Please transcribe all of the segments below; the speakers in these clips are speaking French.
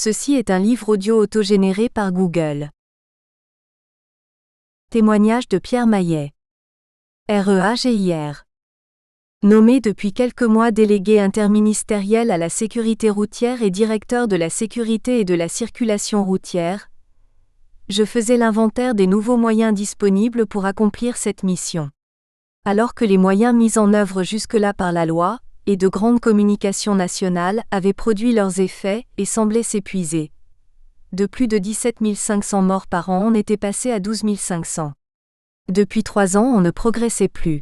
Ceci est un livre audio autogénéré par Google. Témoignage de Pierre Maillet. REAGIR. Nommé depuis quelques mois délégué interministériel à la sécurité routière et directeur de la sécurité et de la circulation routière, je faisais l'inventaire des nouveaux moyens disponibles pour accomplir cette mission. Alors que les moyens mis en œuvre jusque-là par la loi, et de grandes communications nationales avaient produit leurs effets et semblaient s'épuiser. De plus de 17 500 morts par an, on était passé à 12 500. Depuis 3 ans, on ne progressait plus.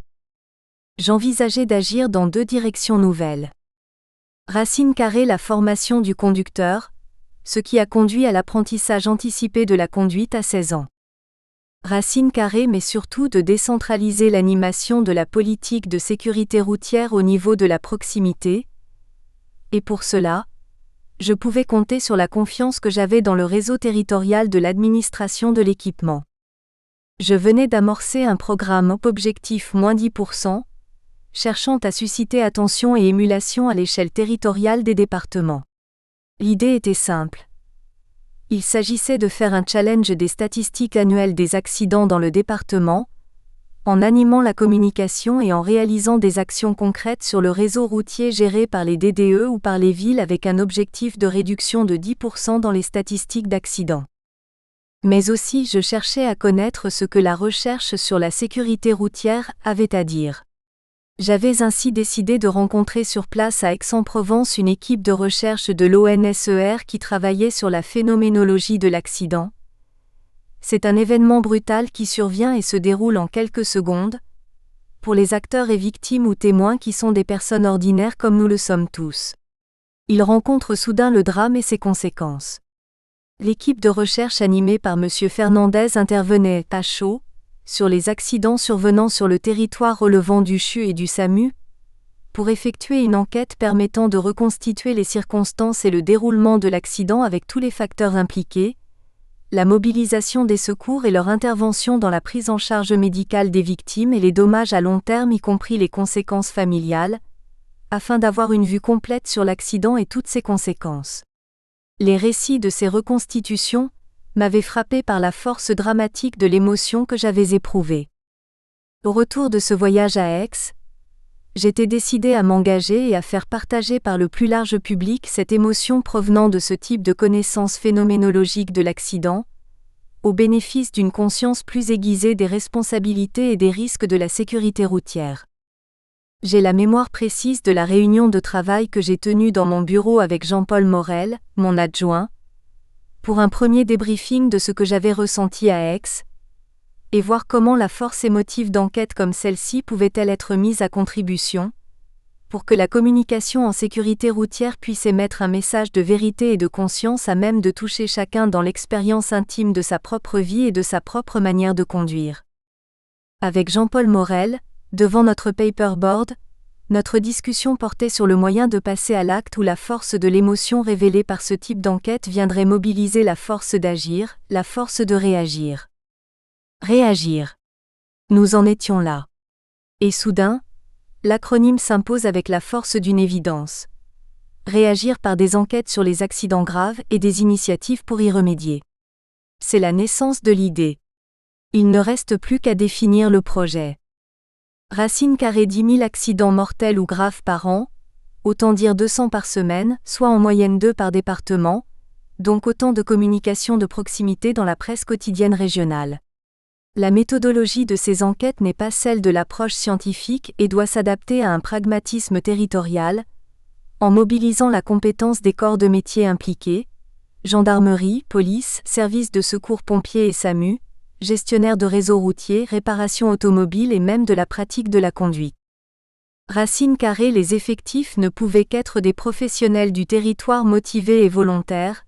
J'envisageais d'agir dans 2 directions nouvelles. Racine carrée, la formation du conducteur, ce qui a conduit à l'apprentissage anticipé de la conduite à 16 ans. Racine carrée, mais surtout de décentraliser l'animation de la politique de sécurité routière au niveau de la proximité. Et pour cela, je pouvais compter sur la confiance que j'avais dans le réseau territorial de l'administration de l'équipement. Je venais d'amorcer un programme objectif -10%, cherchant à susciter attention et émulation à l'échelle territoriale des départements. L'idée était simple. Il s'agissait de faire un challenge des statistiques annuelles des accidents dans le département, en animant la communication et en réalisant des actions concrètes sur le réseau routier géré par les DDE ou par les villes avec un objectif de réduction de 10% dans les statistiques d'accidents. Mais aussi je cherchais à connaître ce que la recherche sur la sécurité routière avait à dire. J'avais ainsi décidé de rencontrer sur place à Aix-en-Provence une équipe de recherche de l'ONSER qui travaillait sur la phénoménologie de l'accident. C'est un événement brutal qui survient et se déroule en quelques secondes, pour les acteurs et victimes ou témoins qui sont des personnes ordinaires comme nous le sommes tous. Ils rencontrent soudain le drame et ses conséquences. L'équipe de recherche animée par M. Fernandez intervenait à chaud, sur les accidents survenant sur le territoire relevant du CHU et du SAMU, pour effectuer une enquête permettant de reconstituer les circonstances et le déroulement de l'accident avec tous les facteurs impliqués, la mobilisation des secours et leur intervention dans la prise en charge médicale des victimes et les dommages à long terme y compris les conséquences familiales, afin d'avoir une vue complète sur l'accident et toutes ses conséquences. Les récits de ces reconstitutions m'avait frappé par la force dramatique de l'émotion que j'avais éprouvée. Au retour de ce voyage à Aix, j'étais décidé à m'engager et à faire partager par le plus large public cette émotion provenant de ce type de connaissance phénoménologique de l'accident, au bénéfice d'une conscience plus aiguisée des responsabilités et des risques de la sécurité routière. J'ai la mémoire précise de la réunion de travail que j'ai tenue dans mon bureau avec Jean-Paul Morel, mon adjoint, pour un premier débriefing de ce que j'avais ressenti à Aix, et voir comment la force émotive d'enquête comme celle-ci pouvait-elle être mise à contribution, pour que la communication en sécurité routière puisse émettre un message de vérité et de conscience à même de toucher chacun dans l'expérience intime de sa propre vie et de sa propre manière de conduire. Avec Jean-Paul Morel, devant notre paperboard, notre discussion portait sur le moyen de passer à l'acte où la force de l'émotion révélée par ce type d'enquête viendrait mobiliser la force d'agir, la force de réagir. Réagir. Nous en étions là. Et soudain, l'acronyme s'impose avec la force d'une évidence. Réagir par des enquêtes sur les accidents graves et des initiatives pour y remédier. C'est la naissance de l'idée. Il ne reste plus qu'à définir le projet. Racine carrée 10 000 accidents mortels ou graves par an, autant dire 200 par semaine, soit en moyenne 2 par département, donc autant de communications de proximité dans la presse quotidienne régionale. La méthodologie de ces enquêtes n'est pas celle de l'approche scientifique et doit s'adapter à un pragmatisme territorial, en mobilisant la compétence des corps de métier impliqués, gendarmerie, police, services de secours pompiers et SAMU, gestionnaire de réseaux routiers, réparation automobile et même de la pratique de la conduite. Racine carrée, les effectifs ne pouvaient qu'être des professionnels du territoire motivés et volontaires,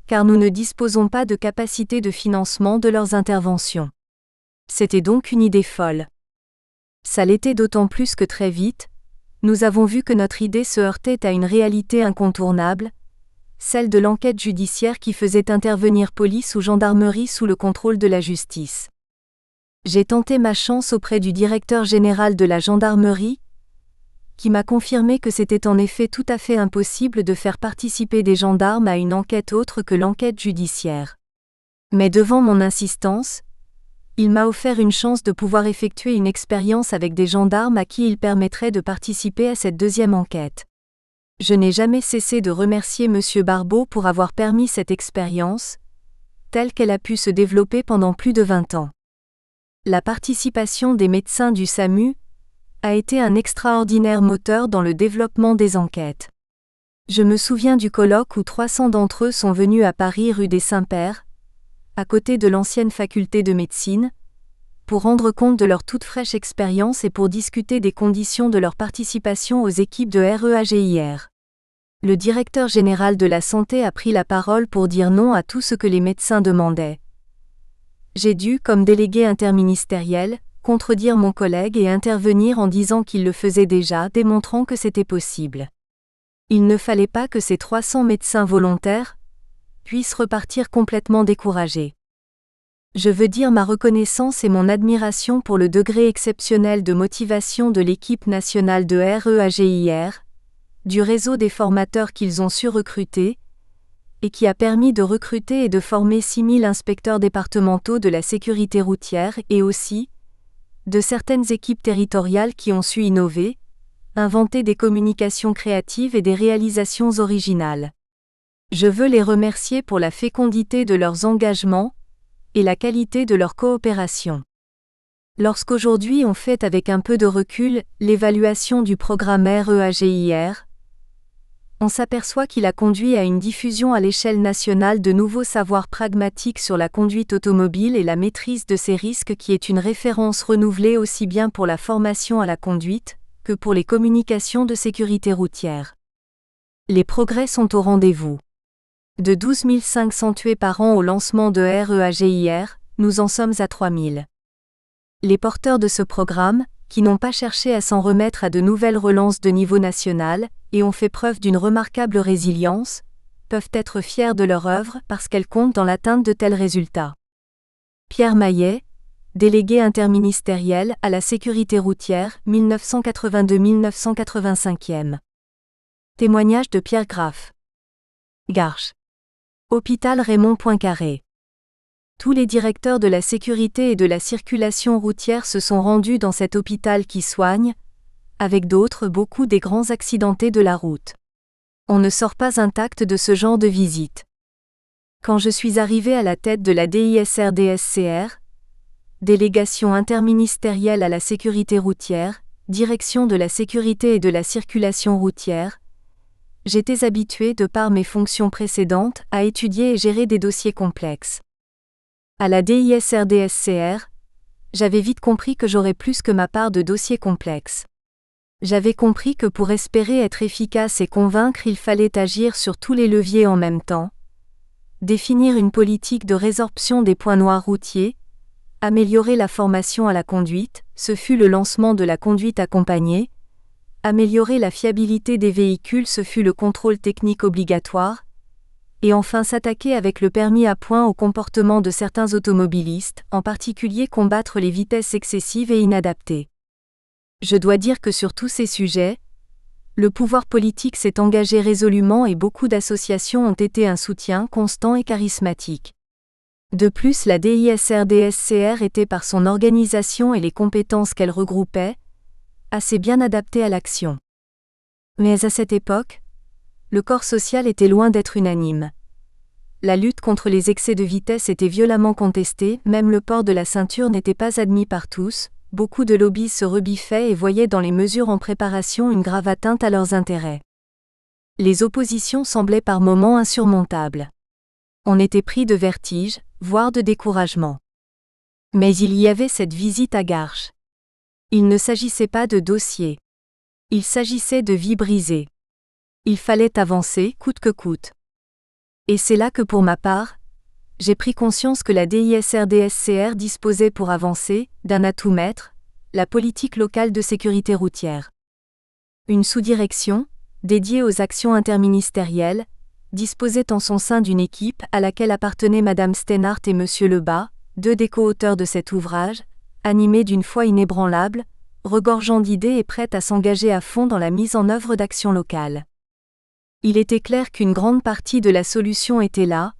car nous ne disposons pas de capacité de financement de leurs interventions. C'était donc une idée folle. Ça l'était d'autant plus que très vite, nous avons vu que notre idée se heurtait à une réalité incontournable, celle de l'enquête judiciaire qui faisait intervenir police ou gendarmerie sous le contrôle de la justice. J'ai tenté ma chance auprès du directeur général de la gendarmerie, qui m'a confirmé que c'était en effet tout à fait impossible de faire participer des gendarmes à une enquête autre que l'enquête judiciaire. Mais devant mon insistance, il m'a offert une chance de pouvoir effectuer une expérience avec des gendarmes à qui il permettrait de participer à cette deuxième enquête. Je n'ai jamais cessé de remercier M. Barbeau pour avoir permis cette expérience, telle qu'elle a pu se développer pendant plus de 20 ans. La participation des médecins du SAMU a été un extraordinaire moteur dans le développement des enquêtes. Je me souviens du colloque où 300 d'entre eux sont venus à Paris rue des Saints-Pères, à côté de l'ancienne faculté de médecine, pour rendre compte de leur toute fraîche expérience et pour discuter des conditions de leur participation aux équipes de REAGIR. Le directeur général de la santé a pris la parole pour dire non à tout ce que les médecins demandaient. J'ai dû, comme délégué interministériel, contredire mon collègue et intervenir en disant qu'il le faisait déjà, démontrant que c'était possible. Il ne fallait pas que ces 300 médecins volontaires puissent repartir complètement découragés. Je veux dire ma reconnaissance et mon admiration pour le degré exceptionnel de motivation de l'équipe nationale de REAGIR, du réseau des formateurs qu'ils ont su recruter, et qui a permis de recruter et de former 6000 inspecteurs départementaux de la sécurité routière et aussi de certaines équipes territoriales qui ont su innover, inventer des communications créatives et des réalisations originales. Je veux les remercier pour la fécondité de leurs engagements et la qualité de leur coopération. Lorsqu'aujourd'hui on fait avec un peu de recul l'évaluation du programme REAGIR, on s'aperçoit qu'il a conduit à une diffusion à l'échelle nationale de nouveaux savoirs pragmatiques sur la conduite automobile et la maîtrise de ces risques qui est une référence renouvelée aussi bien pour la formation à la conduite que pour les communications de sécurité routière. Les progrès sont au rendez-vous. De 12 500 tués par an au lancement de REAGIR, nous en sommes à 3 000. Les porteurs de ce programme, qui n'ont pas cherché à s'en remettre à de nouvelles relances de niveau national, et ont fait preuve d'une remarquable résilience, peuvent être fiers de leur œuvre parce qu'elle compte dans l'atteinte de tels résultats. Pierre Maillet, délégué interministériel à la sécurité routière, 1982-1985. Témoignage de Pierre Graff. Garches. Hôpital Raymond Poincaré. Tous les directeurs de la sécurité et de la circulation routière se sont rendus dans cet hôpital qui soigne, avec d'autres beaucoup des grands accidentés de la route. On ne sort pas intact de ce genre de visite. Quand je suis arrivé à la tête de la DISR-DSCR, délégation interministérielle à la sécurité routière, direction de la sécurité et de la circulation routière, j'étais habitué, de par mes fonctions précédentes, à étudier et gérer des dossiers complexes. À la DISR-DSCR, j'avais vite compris que j'aurais plus que ma part de dossiers complexes. J'avais compris que pour espérer être efficace et convaincre, il fallait agir sur tous les leviers en même temps, définir une politique de résorption des points noirs routiers, améliorer la formation à la conduite, ce fut le lancement de la conduite accompagnée, améliorer la fiabilité des véhicules, ce fut le contrôle technique obligatoire, et enfin s'attaquer avec le permis à points au comportement de certains automobilistes, en particulier combattre les vitesses excessives et inadaptées. Je dois dire que sur tous ces sujets, le pouvoir politique s'est engagé résolument et beaucoup d'associations ont été un soutien constant et charismatique. De plus, la DISR-DSCR était par son organisation et les compétences qu'elle regroupait, assez bien adaptée à l'action. Mais à cette époque, le corps social était loin d'être unanime. La lutte contre les excès de vitesse était violemment contestée, même le port de la ceinture n'était pas admis par tous, beaucoup de lobbies se rebiffaient et voyaient dans les mesures en préparation une grave atteinte à leurs intérêts. Les oppositions semblaient par moments insurmontables. On était pris de vertige, voire de découragement. Mais il y avait cette visite à Garches. Il ne s'agissait pas de dossier. Il s'agissait de vies brisées. Il fallait avancer, coûte que coûte. Et c'est là que pour ma part, j'ai pris conscience que la DISR-DSCR disposait pour avancer, d'un atout maître, la politique locale de sécurité routière. Une sous-direction, dédiée aux actions interministérielles, disposait en son sein d'une équipe à laquelle appartenaient Madame Steinhardt et Monsieur Lebas, deux des co-auteurs de cet ouvrage, animés d'une foi inébranlable, regorgeant d'idées et prête à s'engager à fond dans la mise en œuvre d'actions locales. Il était clair qu'une grande partie de la solution était là,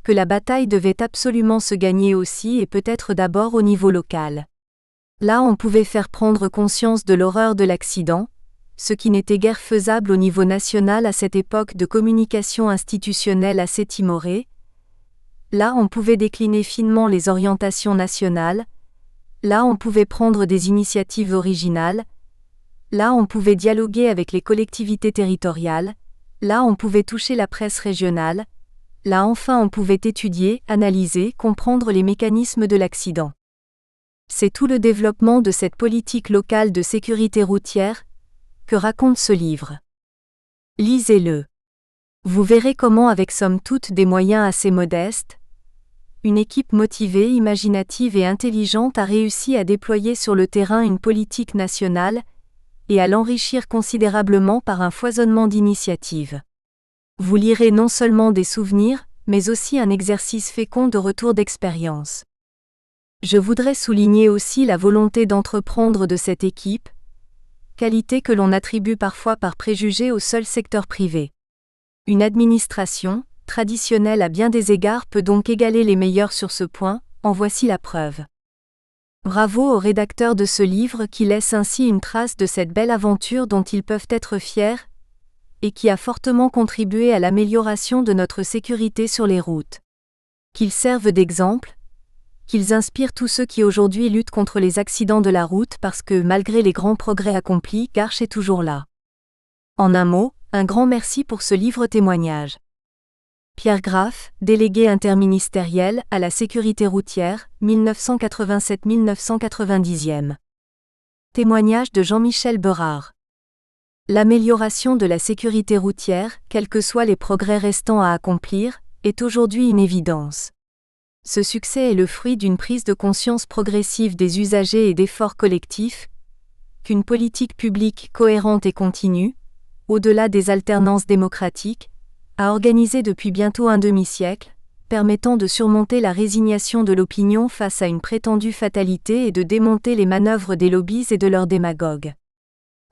que la bataille devait absolument se gagner aussi et peut-être d'abord au niveau local. Là on pouvait faire prendre conscience de l'horreur de l'accident, ce qui n'était guère faisable au niveau national à cette époque de communication institutionnelle assez timorée. Là on pouvait décliner finement les orientations nationales, là on pouvait prendre des initiatives originales, là on pouvait dialoguer avec les collectivités territoriales, là on pouvait toucher la presse régionale, là enfin on pouvait étudier, analyser, comprendre les mécanismes de l'accident. C'est tout le développement de cette politique locale de sécurité routière que raconte ce livre. Lisez-le. Vous verrez comment, avec somme toute des moyens assez modestes, une équipe motivée, imaginative et intelligente a réussi à déployer sur le terrain une politique nationale et à l'enrichir considérablement par un foisonnement d'initiatives. Vous lirez non seulement des souvenirs, mais aussi un exercice fécond de retour d'expérience. Je voudrais souligner aussi la volonté d'entreprendre de cette équipe, qualité que l'on attribue parfois par préjugé au seul secteur privé. Une administration, traditionnelle à bien des égards, peut donc égaler les meilleurs sur ce point, en voici la preuve. Bravo aux rédacteurs de ce livre qui laissent ainsi une trace de cette belle aventure dont ils peuvent être fiers, et qui a fortement contribué à l'amélioration de notre sécurité sur les routes. Qu'ils servent d'exemple, qu'ils inspirent tous ceux qui aujourd'hui luttent contre les accidents de la route parce que, malgré les grands progrès accomplis, Garche est toujours là. En un mot, un grand merci pour ce livre-témoignage. Pierre Graff, délégué interministériel à la sécurité routière, 1987-1990. Témoignage de Jean-Michel Berard. L'amélioration de la sécurité routière, quels que soient les progrès restants à accomplir, est aujourd'hui une évidence. Ce succès est le fruit d'une prise de conscience progressive des usagers et d'efforts collectifs, qu'une politique publique cohérente et continue, au-delà des alternances démocratiques, a organisé depuis bientôt un demi-siècle, permettant de surmonter la résignation de l'opinion face à une prétendue fatalité et de démonter les manœuvres des lobbies et de leurs démagogues.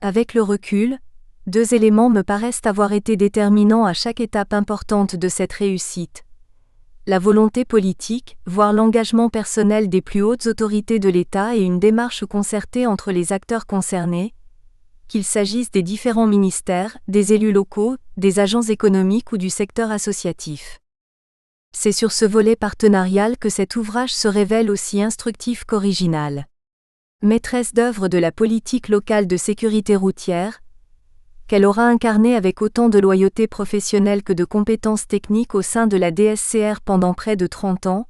Avec le recul, 2 éléments me paraissent avoir été déterminants à chaque étape importante de cette réussite. La volonté politique, voire l'engagement personnel des plus hautes autorités de l'État et une démarche concertée entre les acteurs concernés, qu'il s'agisse des différents ministères, des élus locaux, des agents économiques ou du secteur associatif. C'est sur ce volet partenarial que cet ouvrage se révèle aussi instructif qu'original. Maîtresse d'œuvre de la politique locale de sécurité routière, qu'elle aura incarné avec autant de loyauté professionnelle que de compétences techniques au sein de la DSCR pendant près de 30 ans,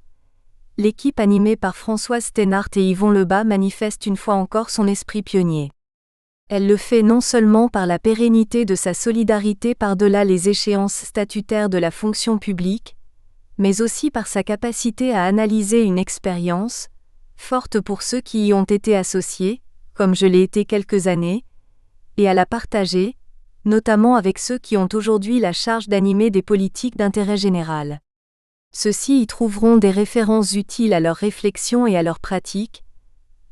l'équipe animée par Françoise Steinhardt et Yvon Lebas manifeste une fois encore son esprit pionnier. Elle le fait non seulement par la pérennité de sa solidarité par-delà les échéances statutaires de la fonction publique, mais aussi par sa capacité à analyser une expérience, forte pour ceux qui y ont été associés, comme je l'ai été quelques années, et à la partager, notamment avec ceux qui ont aujourd'hui la charge d'animer des politiques d'intérêt général. Ceux-ci y trouveront des références utiles à leurs réflexions et à leurs pratiques,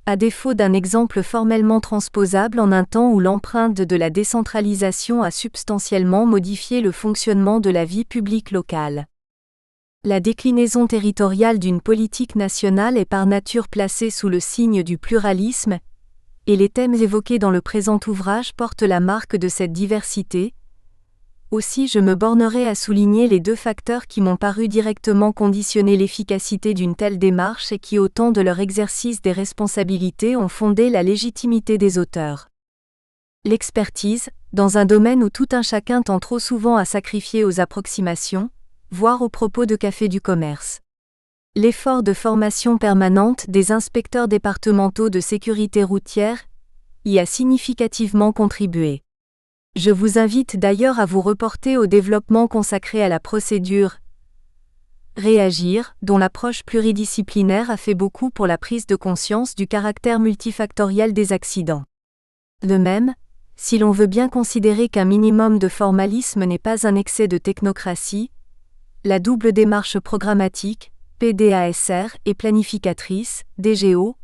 à défaut d'un exemple formellement transposable en un temps où l'empreinte de la décentralisation a substantiellement modifié le fonctionnement de la vie publique locale. La déclinaison territoriale d'une politique nationale est par nature placée sous le signe du pluralisme, et les thèmes évoqués dans le présent ouvrage portent la marque de cette diversité. Aussi je me bornerai à souligner les 2 facteurs qui m'ont paru directement conditionner l'efficacité d'une telle démarche et qui, au temps de leur exercice des responsabilités, ont fondé la légitimité des auteurs. L'expertise, dans un domaine où tout un chacun tend trop souvent à sacrifier aux approximations, voire aux propos de café du commerce. L'effort de formation permanente des inspecteurs départementaux de sécurité routière y a significativement contribué. Je vous invite d'ailleurs à vous reporter au développement consacré à la procédure Réagir, dont l'approche pluridisciplinaire a fait beaucoup pour la prise de conscience du caractère multifactoriel des accidents. De même, si l'on veut bien considérer qu'un minimum de formalisme n'est pas un excès de technocratie, la double démarche programmatique, PDASR, et planificatrice, DGO,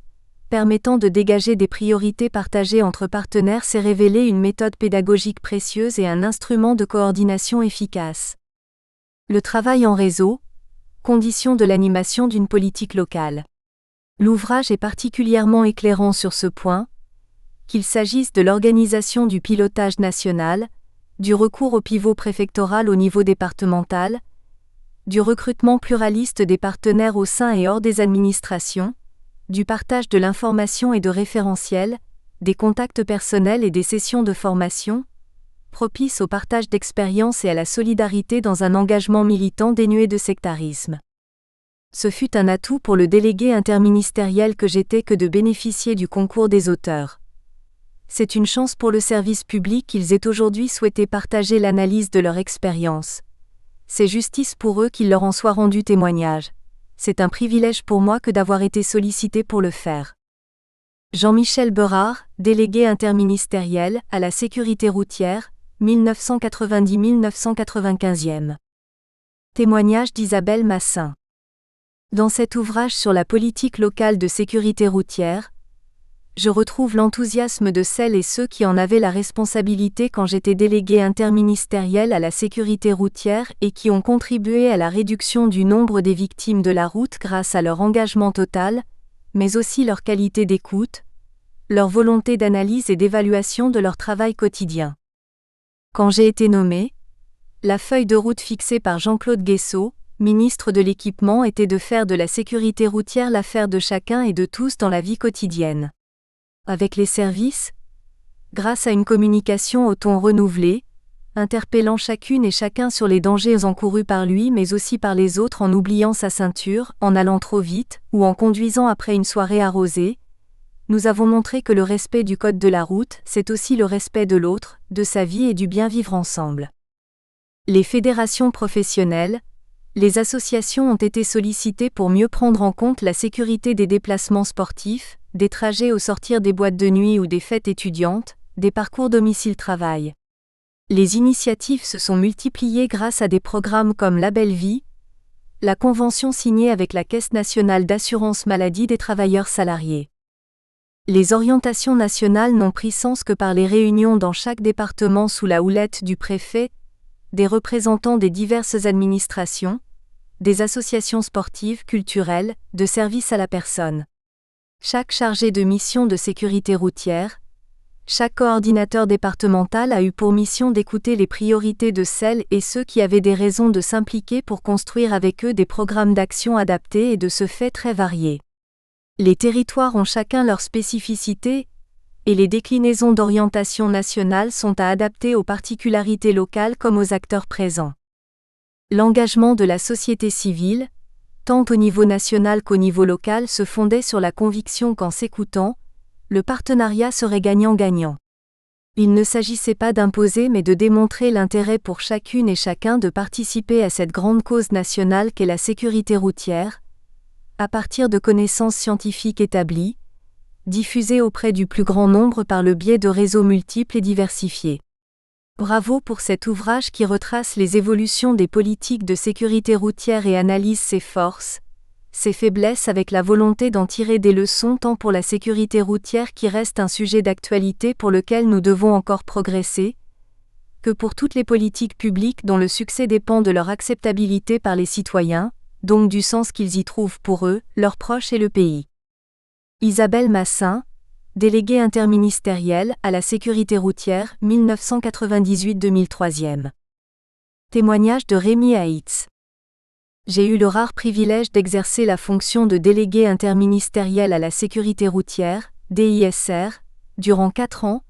permettant de dégager des priorités partagées entre partenaires s'est révélé une méthode pédagogique précieuse et un instrument de coordination efficace. Le travail en réseau, condition de l'animation d'une politique locale. L'ouvrage est particulièrement éclairant sur ce point, qu'il s'agisse de l'organisation du pilotage national, du recours au pivot préfectoral au niveau départemental, du recrutement pluraliste des partenaires au sein et hors des administrations, du partage de l'information et de référentiels, des contacts personnels et des sessions de formation, propices au partage d'expériences et à la solidarité dans un engagement militant dénué de sectarisme. Ce fut un atout pour le délégué interministériel que j'étais que de bénéficier du concours des auteurs. C'est une chance pour le service public qu'ils aient aujourd'hui souhaité partager l'analyse de leur expérience. C'est justice pour eux qu'il leur en soit rendu témoignage. C'est un privilège pour moi que d'avoir été sollicité pour le faire. Jean-Michel Berard, délégué interministériel à la sécurité routière, 1990-1995. Témoignage d'Isabelle Massin. Dans cet ouvrage sur la politique locale de sécurité routière, je retrouve l'enthousiasme de celles et ceux qui en avaient la responsabilité quand j'étais délégué interministériel à la sécurité routière et qui ont contribué à la réduction du nombre des victimes de la route grâce à leur engagement total, mais aussi leur qualité d'écoute, leur volonté d'analyse et d'évaluation de leur travail quotidien. Quand j'ai été nommé, la feuille de route fixée par Jean-Claude Guessot, ministre de l'Équipement, était de faire de la sécurité routière l'affaire de chacun et de tous dans la vie quotidienne. Avec les services, grâce à une communication au ton renouvelé, interpellant chacune et chacun sur les dangers encourus par lui mais aussi par les autres en oubliant sa ceinture, en allant trop vite, ou en conduisant après une soirée arrosée, nous avons montré que le respect du code de la route, c'est aussi le respect de l'autre, de sa vie et du bien vivre ensemble. Les fédérations professionnelles, les associations ont été sollicitées pour mieux prendre en compte la sécurité des déplacements sportifs, des trajets au sortir des boîtes de nuit ou des fêtes étudiantes, des parcours domicile-travail. Les initiatives se sont multipliées grâce à des programmes comme La Belle Vie, la convention signée avec la Caisse nationale d'assurance maladie des travailleurs salariés. Les orientations nationales n'ont pris sens que par les réunions dans chaque département sous la houlette du préfet, des représentants des diverses administrations, des associations sportives, culturelles, de services à la personne. Chaque chargé de mission de sécurité routière, chaque coordinateur départemental a eu pour mission d'écouter les priorités de celles et ceux qui avaient des raisons de s'impliquer pour construire avec eux des programmes d'action adaptés et de ce fait très variés. Les territoires ont chacun leurs spécificités, et les déclinaisons d'orientation nationale sont à adapter aux particularités locales comme aux acteurs présents. L'engagement de la société civile, tant au niveau national qu'au niveau local, se fondait sur la conviction qu'en s'écoutant, le partenariat serait gagnant-gagnant. Il ne s'agissait pas d'imposer mais de démontrer l'intérêt pour chacune et chacun de participer à cette grande cause nationale qu'est la sécurité routière, à partir de connaissances scientifiques établies, diffusées auprès du plus grand nombre par le biais de réseaux multiples et diversifiés. Bravo pour cet ouvrage qui retrace les évolutions des politiques de sécurité routière et analyse ses forces, ses faiblesses avec la volonté d'en tirer des leçons tant pour la sécurité routière qui reste un sujet d'actualité pour lequel nous devons encore progresser, que pour toutes les politiques publiques dont le succès dépend de leur acceptabilité par les citoyens, donc du sens qu'ils y trouvent pour eux, leurs proches et le pays. Isabelle Massin, déléguée interministérielle à la sécurité routière, 1998-2003. Témoignage de Rémi Haïtz. J'ai eu le rare privilège d'exercer la fonction de délégué interministériel à la sécurité routière, DISR, durant 4 ans,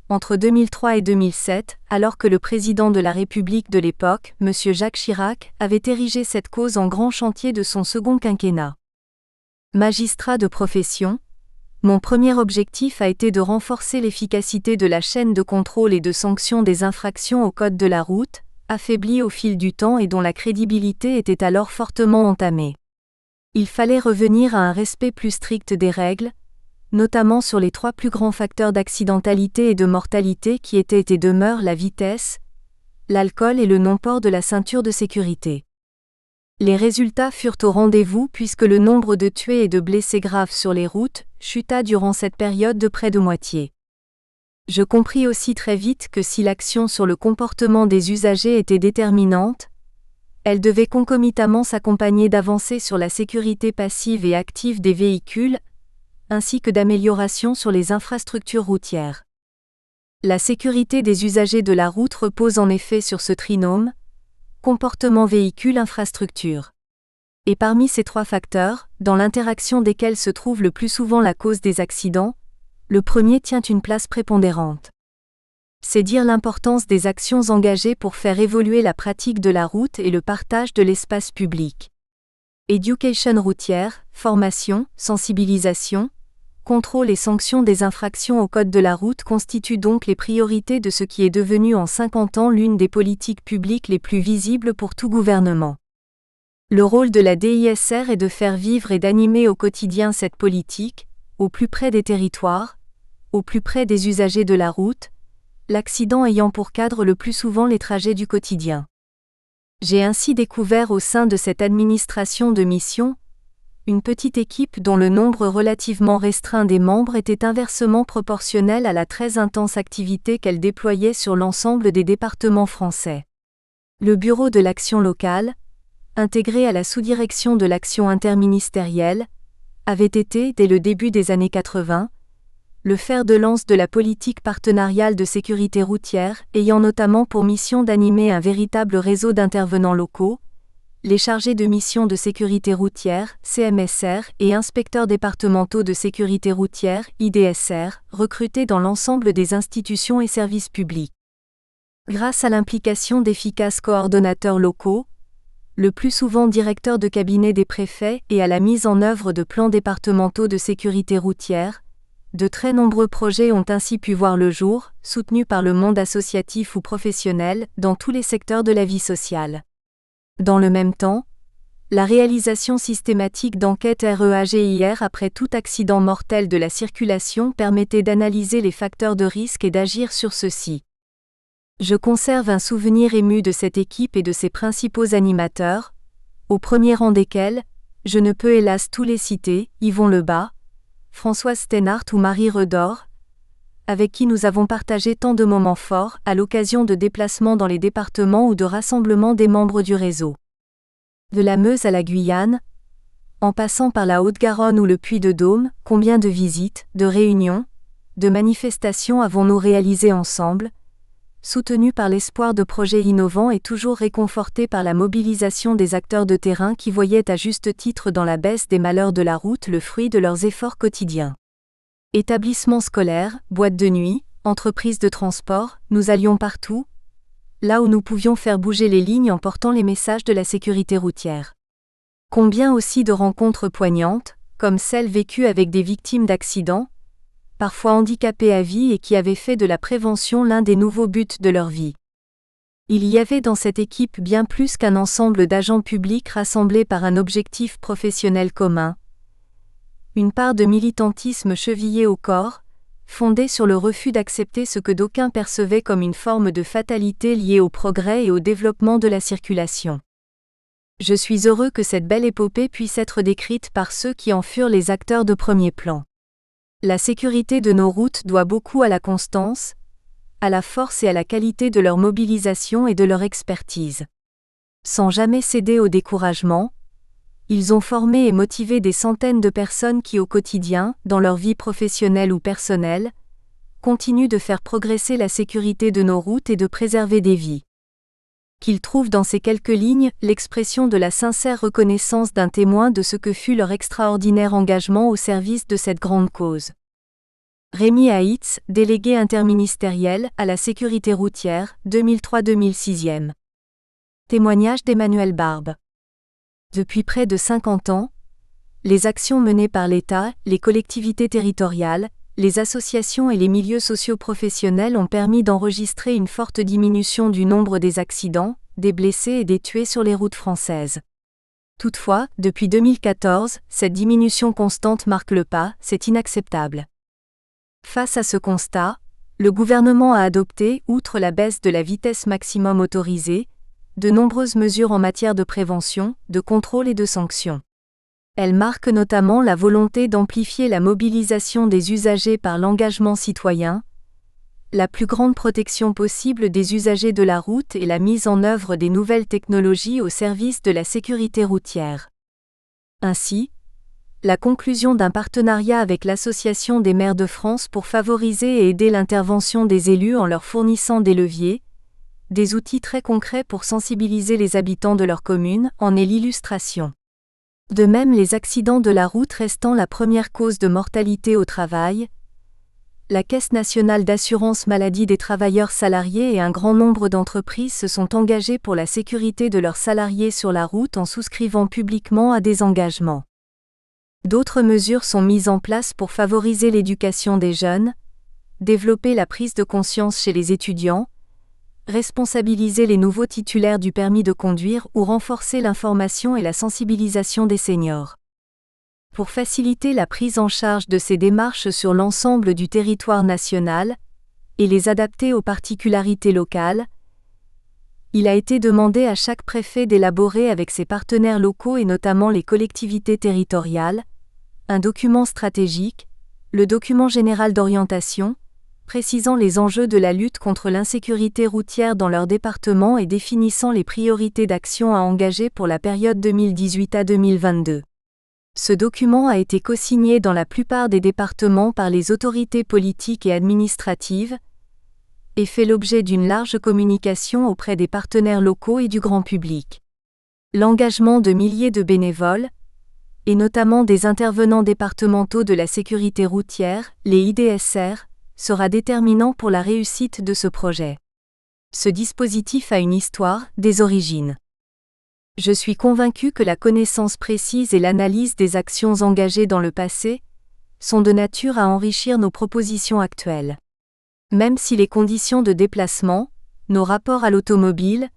entre 2003 et 2007, alors que le président de la République de l'époque, M. Jacques Chirac, avait érigé cette cause en grand chantier de son second quinquennat. Magistrat de profession, mon premier objectif a été de renforcer l'efficacité de la chaîne de contrôle et de sanction des infractions au code de la route, affaiblie au fil du temps et dont la crédibilité était alors fortement entamée. Il fallait revenir à un respect plus strict des règles, notamment sur les 3 plus grands facteurs d'accidentalité et de mortalité qui étaient et demeurent la vitesse, l'alcool et le non-port de la ceinture de sécurité. Les résultats furent au rendez-vous puisque le nombre de tués et de blessés graves sur les routes, chuta durant cette période de près de moitié. Je compris aussi très vite que si l'action sur le comportement des usagers était déterminante, elle devait concomitamment s'accompagner d'avancées sur la sécurité passive et active des véhicules, ainsi que d'améliorations sur les infrastructures routières. La sécurité des usagers de la route repose en effet sur ce trinôme, comportement véhicule-infrastructure. Et parmi ces trois facteurs, dans l'interaction desquels se trouve le plus souvent la cause des accidents, le premier tient une place prépondérante. C'est dire l'importance des actions engagées pour faire évoluer la pratique de la route et le partage de l'espace public. Éducation routière, formation, sensibilisation, contrôle et sanction des infractions au code de la route constituent donc les priorités de ce qui est devenu en 50 ans l'une des politiques publiques les plus visibles pour tout gouvernement. Le rôle de la DISR est de faire vivre et d'animer au quotidien cette politique, au plus près des territoires, au plus près des usagers de la route, l'accident ayant pour cadre le plus souvent les trajets du quotidien. J'ai ainsi découvert au sein de cette administration de mission, une petite équipe dont le nombre relativement restreint des membres était inversement proportionnel à la très intense activité qu'elle déployait sur l'ensemble des départements français. Le Bureau de l'action locale, intégré à la sous-direction de l'action interministérielle, avait été, dès le début des années 80, le fer de lance de la politique partenariale de sécurité routière, ayant notamment pour mission d'animer un véritable réseau d'intervenants locaux, les chargés de mission de sécurité routière, CMSR, et inspecteurs départementaux de sécurité routière, IDSR, recrutés dans l'ensemble des institutions et services publics. Grâce à l'implication d'efficaces coordonnateurs locaux, le plus souvent directeurs de cabinet des préfets, et à la mise en œuvre de plans départementaux de sécurité routière, de très nombreux projets ont ainsi pu voir le jour, soutenus par le monde associatif ou professionnel, dans tous les secteurs de la vie sociale. Dans le même temps, la réalisation systématique d'enquêtes REAGIR après tout accident mortel de la circulation permettait d'analyser les facteurs de risque et d'agir sur ceux-ci. Je conserve un souvenir ému de cette équipe et de ses principaux animateurs, au premier rang desquels, je ne peux hélas tous les citer, Yvon Lebas, Françoise Steinhardt ou Marie Redor, avec qui nous avons partagé tant de moments forts à l'occasion de déplacements dans les départements ou de rassemblements des membres du réseau. De la Meuse à la Guyane, en passant par la Haute-Garonne ou le Puy-de-Dôme, combien de visites, de réunions, de manifestations avons-nous réalisées ensemble, soutenus par l'espoir de projets innovants et toujours réconfortés par la mobilisation des acteurs de terrain qui voyaient à juste titre dans la baisse des malheurs de la route le fruit de leurs efforts quotidiens. Établissements scolaires, boîtes de nuit, entreprises de transport, nous allions partout, là où nous pouvions faire bouger les lignes en portant les messages de la sécurité routière. Combien aussi de rencontres poignantes, comme celles vécues avec des victimes d'accidents, parfois handicapés à vie et qui avaient fait de la prévention l'un des nouveaux buts de leur vie. Il y avait dans cette équipe bien plus qu'un ensemble d'agents publics rassemblés par un objectif professionnel commun. Une part de militantisme chevillé au corps, fondée sur le refus d'accepter ce que d'aucuns percevaient comme une forme de fatalité liée au progrès et au développement de la circulation. Je suis heureux que cette belle épopée puisse être décrite par ceux qui en furent les acteurs de premier plan. La sécurité de nos routes doit beaucoup à la constance, à la force et à la qualité de leur mobilisation et de leur expertise. Sans jamais céder au découragement, ils ont formé et motivé des centaines de personnes qui au quotidien, dans leur vie professionnelle ou personnelle, continuent de faire progresser la sécurité de nos routes et de préserver des vies. Qu'ils trouvent dans ces quelques lignes l'expression de la sincère reconnaissance d'un témoin de ce que fut leur extraordinaire engagement au service de cette grande cause. Rémi Haïtz, délégué interministériel à la sécurité routière, 2003-2006. Témoignage d'Emmanuel Barbe. Depuis près de 50 ans, les actions menées par l'État, les collectivités territoriales, les associations et les milieux socio-professionnels ont permis d'enregistrer une forte diminution du nombre des accidents, des blessés et des tués sur les routes françaises. Toutefois, depuis 2014, cette diminution constante marque le pas, c'est inacceptable. Face à ce constat, le gouvernement a adopté, outre la baisse de la vitesse maximum autorisée, de nombreuses mesures en matière de prévention, de contrôle et de sanction. Elle marque notamment la volonté d'amplifier la mobilisation des usagers par l'engagement citoyen, la plus grande protection possible des usagers de la route et la mise en œuvre des nouvelles technologies au service de la sécurité routière. Ainsi, la conclusion d'un partenariat avec l'Association des maires de France pour favoriser et aider l'intervention des élus en leur fournissant des leviers, des outils très concrets pour sensibiliser les habitants de leur commune, en est l'illustration. De même, les accidents de la route restant la première cause de mortalité au travail, la Caisse nationale d'assurance maladie des travailleurs salariés et un grand nombre d'entreprises se sont engagés pour la sécurité de leurs salariés sur la route en souscrivant publiquement à des engagements. D'autres mesures sont mises en place pour favoriser l'éducation des jeunes, développer la prise de conscience chez les étudiants, responsabiliser les nouveaux titulaires du permis de conduire ou renforcer l'information et la sensibilisation des seniors. Pour faciliter la prise en charge de ces démarches sur l'ensemble du territoire national et les adapter aux particularités locales, il a été demandé à chaque préfet d'élaborer avec ses partenaires locaux et notamment les collectivités territoriales, un document stratégique, le document général d'orientation, précisant les enjeux de la lutte contre l'insécurité routière dans leur département et définissant les priorités d'action à engager pour la période 2018 à 2022. Ce document a été cosigné dans la plupart des départements par les autorités politiques et administratives et fait l'objet d'une large communication auprès des partenaires locaux et du grand public. L'engagement de milliers de bénévoles, et notamment des intervenants départementaux de la sécurité routière, les IDSR, sera déterminant pour la réussite de ce projet. Ce dispositif a une histoire, des origines. Je suis convaincu que la connaissance précise et l'analyse des actions engagées dans le passé sont de nature à enrichir nos propositions actuelles. Même si les conditions de déplacement, nos rapports à l'automobile,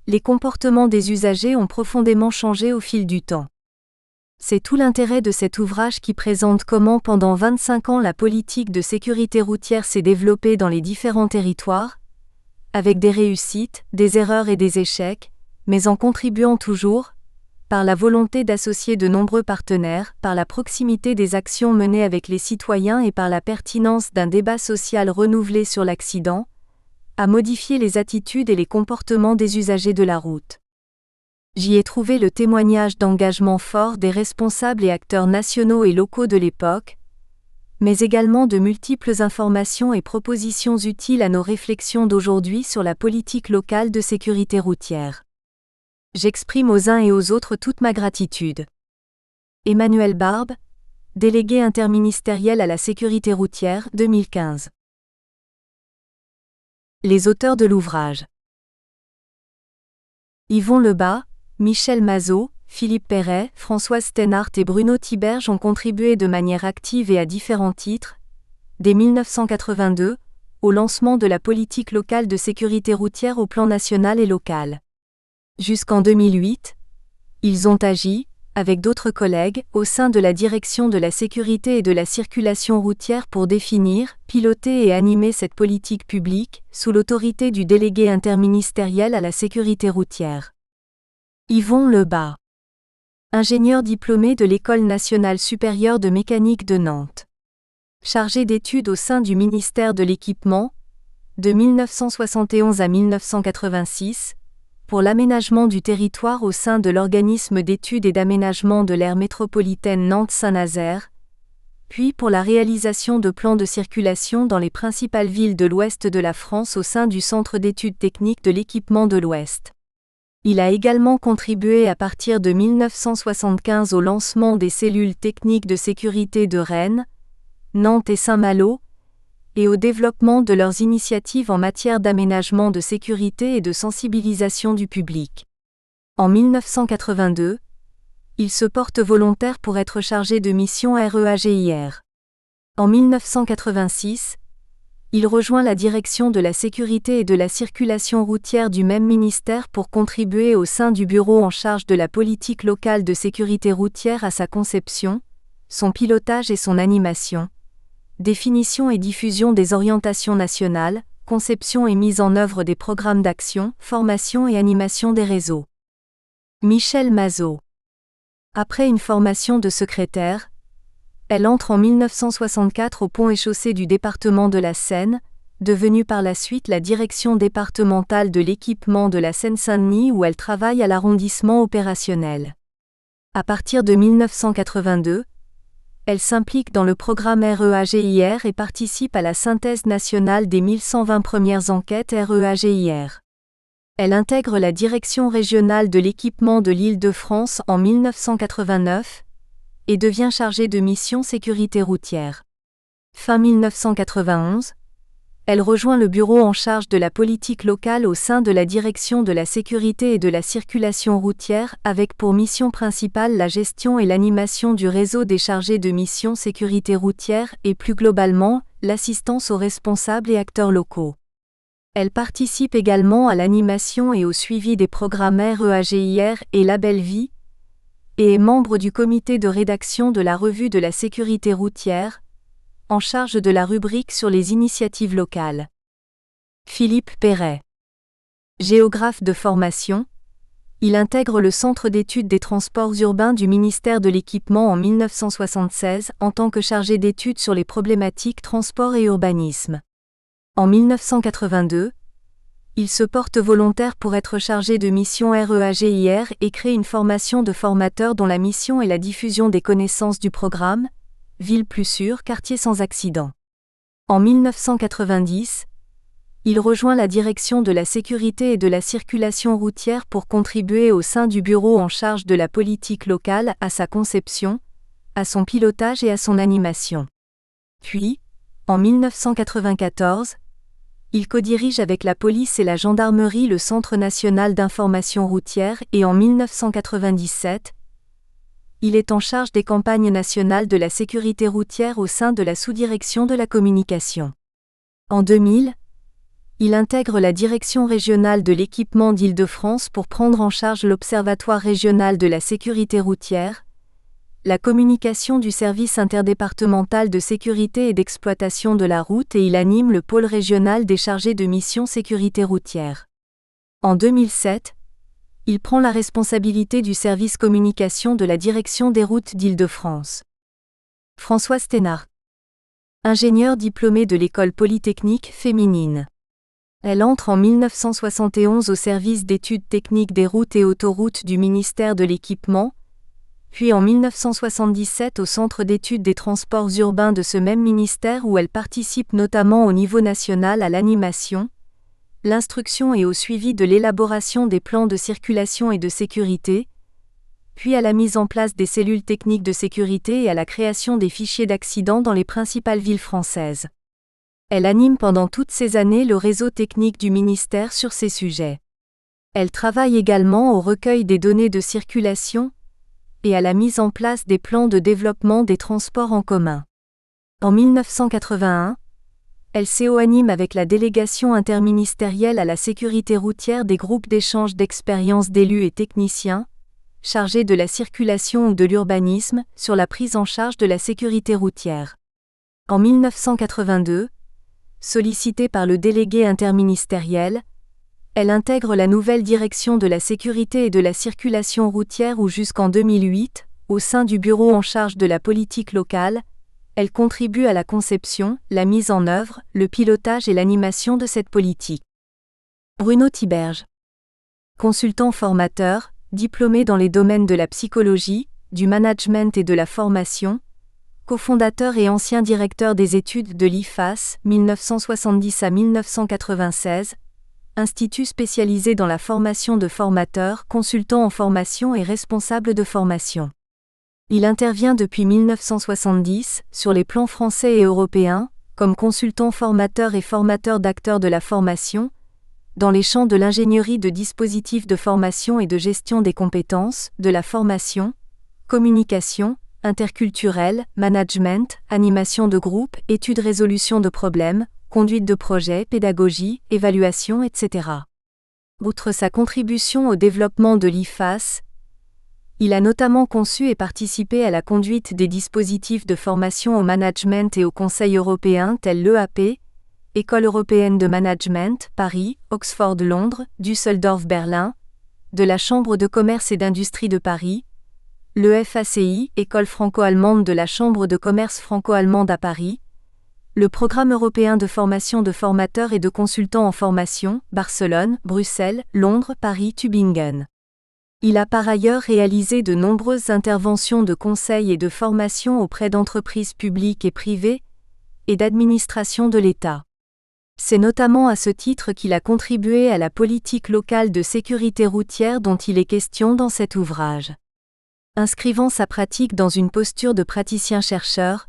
les comportements des usagers ont profondément changé au fil du temps. C'est tout l'intérêt de cet ouvrage qui présente comment pendant 25 ans la politique de sécurité routière s'est développée dans les différents territoires, avec des réussites, des erreurs et des échecs, mais en contribuant toujours, par la volonté d'associer de nombreux partenaires, par la proximité des actions menées avec les citoyens et par la pertinence d'un débat social renouvelé sur l'accident, à modifier les attitudes et les comportements des usagers de la route. J'y ai trouvé le témoignage d'engagement fort des responsables et acteurs nationaux et locaux de l'époque, mais également de multiples informations et propositions utiles à nos réflexions d'aujourd'hui sur la politique locale de sécurité routière. J'exprime aux uns et aux autres toute ma gratitude. Emmanuel Barbe, délégué interministériel à la sécurité routière, 2015. Les auteurs de l'ouvrage. Yvon Lebas, Michel Mazot, Philippe Perret, Françoise Steinhardt et Bruno Tiberge ont contribué de manière active et à différents titres, dès 1982, au lancement de la politique locale de sécurité routière au plan national et local. Jusqu'en 2008, ils ont agi, avec d'autres collègues, au sein de la Direction de la sécurité et de la circulation routière pour définir, piloter et animer cette politique publique, sous l'autorité du délégué interministériel à la sécurité routière. Yvon Lebas. Ingénieur diplômé de l'École nationale supérieure de mécanique de Nantes. Chargé d'études au sein du ministère de l'Équipement, de 1971 à 1986, pour l'aménagement du territoire au sein de l'organisme d'études et d'aménagement de l'aire métropolitaine Nantes-Saint-Nazaire, puis pour la réalisation de plans de circulation dans les principales villes de l'ouest de la France au sein du Centre d'études techniques de l'équipement de l'Ouest. Il a également contribué à partir de 1975 au lancement des cellules techniques de sécurité de Rennes, Nantes et Saint-Malo, et au développement de leurs initiatives en matière d'aménagement de sécurité et de sensibilisation du public. En 1982, il se porte volontaire pour être chargé de mission REAGIR. En 1986, il rejoint la direction de la sécurité et de la circulation routière du même ministère pour contribuer au sein du bureau en charge de la politique locale de sécurité routière à sa conception, son pilotage et son animation, définition et diffusion des orientations nationales, conception et mise en œuvre des programmes d'action, formation et animation des réseaux. Michel Mazot. Après une formation de secrétaire, elle entre en 1964 au pont et chaussée du département de la Seine, devenue par la suite la direction départementale de l'équipement de la Seine-Saint-Denis où elle travaille à l'arrondissement opérationnel. À partir de 1982, elle s'implique dans le programme REAGIR et participe à la synthèse nationale des 1120 premières enquêtes REAGIR. Elle intègre la direction régionale de l'équipement de l'Île-de-France en 1989 et devient chargée de mission sécurité routière. Fin 1991, elle rejoint le bureau en charge de la politique locale au sein de la direction de la sécurité et de la circulation routière avec pour mission principale la gestion et l'animation du réseau des chargés de mission sécurité routière et plus globalement, l'assistance aux responsables et acteurs locaux. Elle participe également à l'animation et au suivi des programmes REAGIR et Label Vie et est membre du comité de rédaction de la Revue de la sécurité routière, en charge de la rubrique sur les initiatives locales. Philippe Perret. Géographe de formation, il intègre le Centre d'études des transports urbains du ministère de l'Équipement en 1976 en tant que chargé d'études sur les problématiques transport et urbanisme. En 1982, il se porte volontaire pour être chargé de mission REAGIR et crée une formation de formateurs dont la mission est la diffusion des connaissances du programme Ville plus sûre, quartier sans accident. En 1990, il rejoint la direction de la sécurité et de la circulation routière pour contribuer au sein du bureau en charge de la politique locale à sa conception, à son pilotage et à son animation. Puis, en 1994, il codirige avec la police et la gendarmerie le Centre national d'information routière et en 1997, il est en charge des campagnes nationales de la sécurité routière au sein de la sous-direction de la communication. En 2000, il intègre la direction régionale de l'équipement d'Île-de-France pour prendre en charge l'Observatoire régional de la sécurité routière, la communication du service interdépartemental de sécurité et d'exploitation de la route et il anime le pôle régional des chargés de mission sécurité routière. En 2007, il prend la responsabilité du service communication de la direction des routes d'Île-de-France. Françoise Thénard. Ingénieure diplômée de l'école polytechnique féminine. Elle entre en 1971 au service d'études techniques des routes et autoroutes du ministère de l'Équipement, puis en 1977 au Centre d'études des transports urbains de ce même ministère où elle participe notamment au niveau national à l'animation, l'instruction et au suivi de l'élaboration des plans de circulation et de sécurité, puis à la mise en place des cellules techniques de sécurité et à la création des fichiers d'accidents dans les principales villes françaises. Elle anime pendant toutes ces années le réseau technique du ministère sur ces sujets. Elle travaille également au recueil des données de circulation et à la mise en place des plans de développement des transports en commun. En 1981, elle co-anime avec la délégation interministérielle à la sécurité routière des groupes d'échange d'expériences d'élus et techniciens, chargés de la circulation ou de l'urbanisme, sur la prise en charge de la sécurité routière. En 1982, sollicitée par le délégué interministériel, elle intègre la nouvelle direction de la sécurité et de la circulation routière où jusqu'en 2008, au sein du bureau en charge de la politique locale, elle contribue à la conception, la mise en œuvre, le pilotage et l'animation de cette politique. Bruno Tiberge. Consultant formateur, diplômé dans les domaines de la psychologie, du management et de la formation, cofondateur et ancien directeur des études de l'IFAS, 1970 à 1996, institut spécialisé dans la formation de formateurs, consultant en formation et responsable de formation. Il intervient depuis 1970, sur les plans français et européens, comme consultant formateur et formateur d'acteurs de la formation, dans les champs de l'ingénierie de dispositifs de formation et de gestion des compétences, de la formation, communication, interculturel, management, animation de groupe, études résolution de problèmes, conduite de projet, pédagogie, évaluation, etc. Outre sa contribution au développement de l'IFAS, il a notamment conçu et participé à la conduite des dispositifs de formation au management et au Conseil européen tels l'EAP, École européenne de management, Paris, Oxford, Londres, Düsseldorf, Berlin, de la Chambre de commerce et d'industrie de Paris, le FACI, École franco-allemande de la Chambre de commerce franco-allemande à Paris, le Programme européen de formation de formateurs et de consultants en formation, Barcelone, Bruxelles, Londres, Paris, Tübingen. Il a par ailleurs réalisé de nombreuses interventions de conseil et de formation auprès d'entreprises publiques et privées, et d'administrations de l'État. C'est notamment à ce titre qu'il a contribué à la politique locale de sécurité routière dont il est question dans cet ouvrage. Inscrivant sa pratique dans une posture de praticien-chercheur,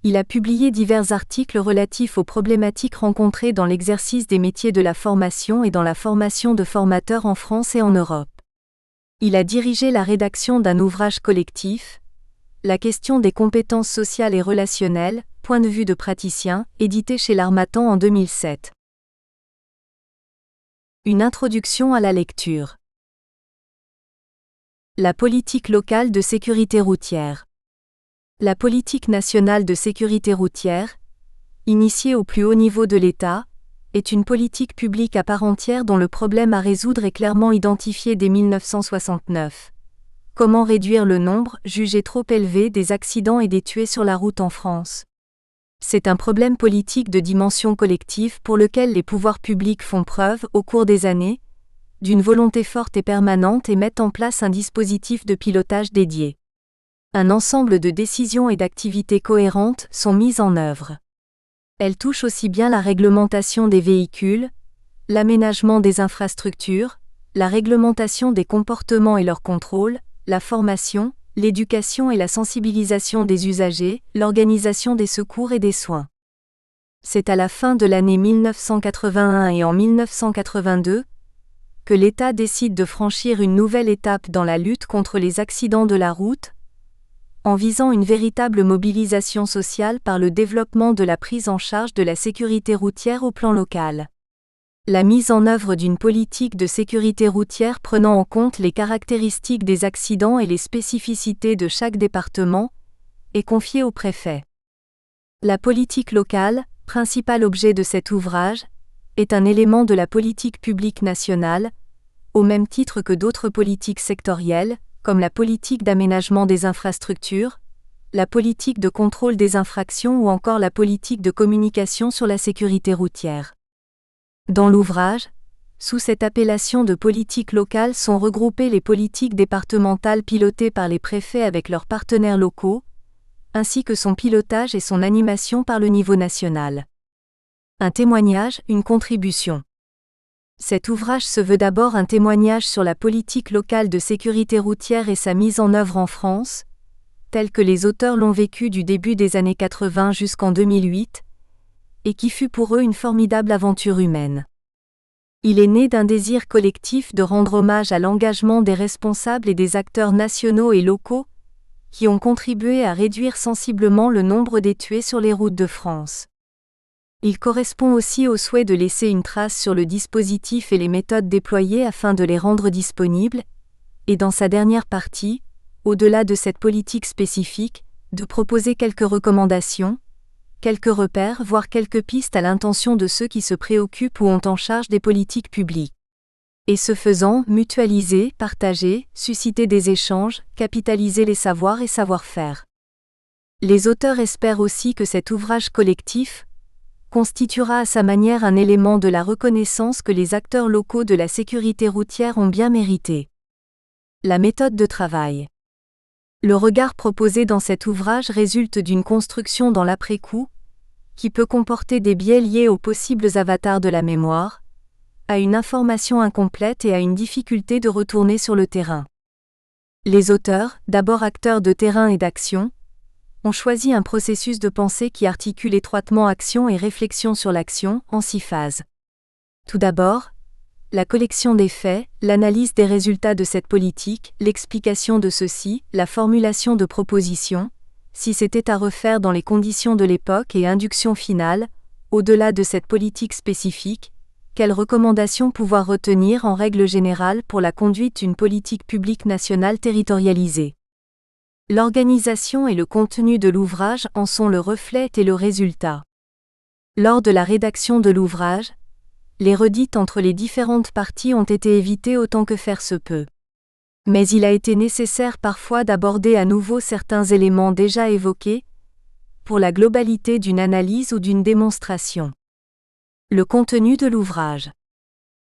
il a publié divers articles relatifs aux problématiques rencontrées dans l'exercice des métiers de la formation et dans la formation de formateurs en France et en Europe. Il a dirigé la rédaction d'un ouvrage collectif, La question des compétences sociales et relationnelles, point de vue de praticien, édité chez l'Harmattan en 2007. Une introduction à la lecture. La politique locale de sécurité routière. La politique nationale de sécurité routière, initiée au plus haut niveau de l'État, est une politique publique à part entière dont le problème à résoudre est clairement identifié dès 1969. Comment réduire le nombre, jugé trop élevé, des accidents et des tués sur la route en France? C'est un problème politique de dimension collective pour lequel les pouvoirs publics font preuve, au cours des années, d'une volonté forte et permanente et mettent en place un dispositif de pilotage dédié. Un ensemble de décisions et d'activités cohérentes sont mises en œuvre. Elles touchent aussi bien la réglementation des véhicules, l'aménagement des infrastructures, la réglementation des comportements et leur contrôle, la formation, l'éducation et la sensibilisation des usagers, l'organisation des secours et des soins. C'est à la fin de l'année 1981 et en 1982 que l'État décide de franchir une nouvelle étape dans la lutte contre les accidents de la route, en visant une véritable mobilisation sociale par le développement de la prise en charge de la sécurité routière au plan local. La mise en œuvre d'une politique de sécurité routière prenant en compte les caractéristiques des accidents et les spécificités de chaque département est confiée au préfet. La politique locale, principal objet de cet ouvrage, est un élément de la politique publique nationale, au même titre que d'autres politiques sectorielles, comme la politique d'aménagement des infrastructures, la politique de contrôle des infractions ou encore la politique de communication sur la sécurité routière. Dans l'ouvrage, sous cette appellation de politique locale sont regroupées les politiques départementales pilotées par les préfets avec leurs partenaires locaux, ainsi que son pilotage et son animation par le niveau national. Un témoignage, une contribution. Cet ouvrage se veut d'abord un témoignage sur la politique locale de sécurité routière et sa mise en œuvre en France, telle que les auteurs l'ont vécu du début des années 80 jusqu'en 2008, et qui fut pour eux une formidable aventure humaine. Il est né d'un désir collectif de rendre hommage à l'engagement des responsables et des acteurs nationaux et locaux, qui ont contribué à réduire sensiblement le nombre des tués sur les routes de France. Il correspond aussi au souhait de laisser une trace sur le dispositif et les méthodes déployées afin de les rendre disponibles, et dans sa dernière partie, au-delà de cette politique spécifique, de proposer quelques recommandations, quelques repères, voire quelques pistes à l'intention de ceux qui se préoccupent ou ont en charge des politiques publiques. Et ce faisant, mutualiser, partager, susciter des échanges, capitaliser les savoirs et savoir-faire. Les auteurs espèrent aussi que cet ouvrage collectif constituera à sa manière un élément de la reconnaissance que les acteurs locaux de la sécurité routière ont bien mérité. La méthode de travail. Le regard proposé dans cet ouvrage résulte d'une construction dans l'après-coup, qui peut comporter des biais liés aux possibles avatars de la mémoire, à une information incomplète et à une difficulté de retourner sur le terrain. Les auteurs, d'abord acteurs de terrain et d'action, ont choisi un processus de pensée qui articule étroitement action et réflexion sur l'action, en 6 phases. Tout d'abord, la collection des faits, l'analyse des résultats de cette politique, l'explication de ceux-ci, la formulation de propositions, si c'était à refaire dans les conditions de l'époque et induction finale, au-delà de cette politique spécifique, quelles recommandations pouvoir retenir en règle générale pour la conduite d'une politique publique nationale territorialisée. L'organisation et le contenu de l'ouvrage en sont le reflet et le résultat. Lors de la rédaction de l'ouvrage, les redites entre les différentes parties ont été évitées autant que faire se peut. Mais il a été nécessaire parfois d'aborder à nouveau certains éléments déjà évoqués, pour la globalité d'une analyse ou d'une démonstration. Le contenu de l'ouvrage.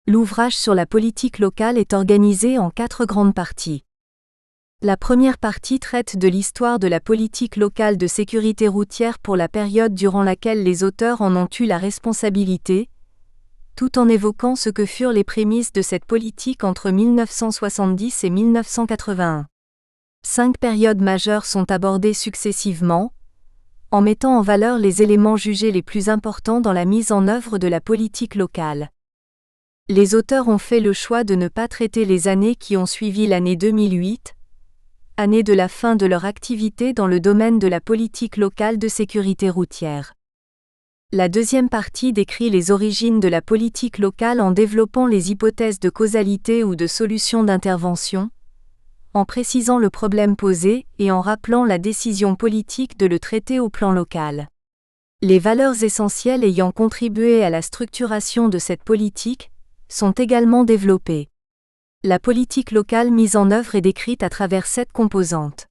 L'ouvrage sur la politique locale est organisé en 4 grandes parties. La première partie traite de l'histoire de la politique locale de sécurité routière pour la période durant laquelle les auteurs en ont eu la responsabilité, tout en évoquant ce que furent les prémices de cette politique entre 1970 et 1981. 5 périodes majeures sont abordées successivement, en mettant en valeur les éléments jugés les plus importants dans la mise en œuvre de la politique locale. Les auteurs ont fait le choix de ne pas traiter les années qui ont suivi l'année 2008, année de la fin de leur activité dans le domaine de la politique locale de sécurité routière. La deuxième partie décrit les origines de la politique locale en développant les hypothèses de causalité ou de solutions d'intervention, en précisant le problème posé et en rappelant la décision politique de le traiter au plan local. Les valeurs essentielles ayant contribué à la structuration de cette politique sont également développées. La politique locale mise en œuvre est décrite à travers 7 composantes.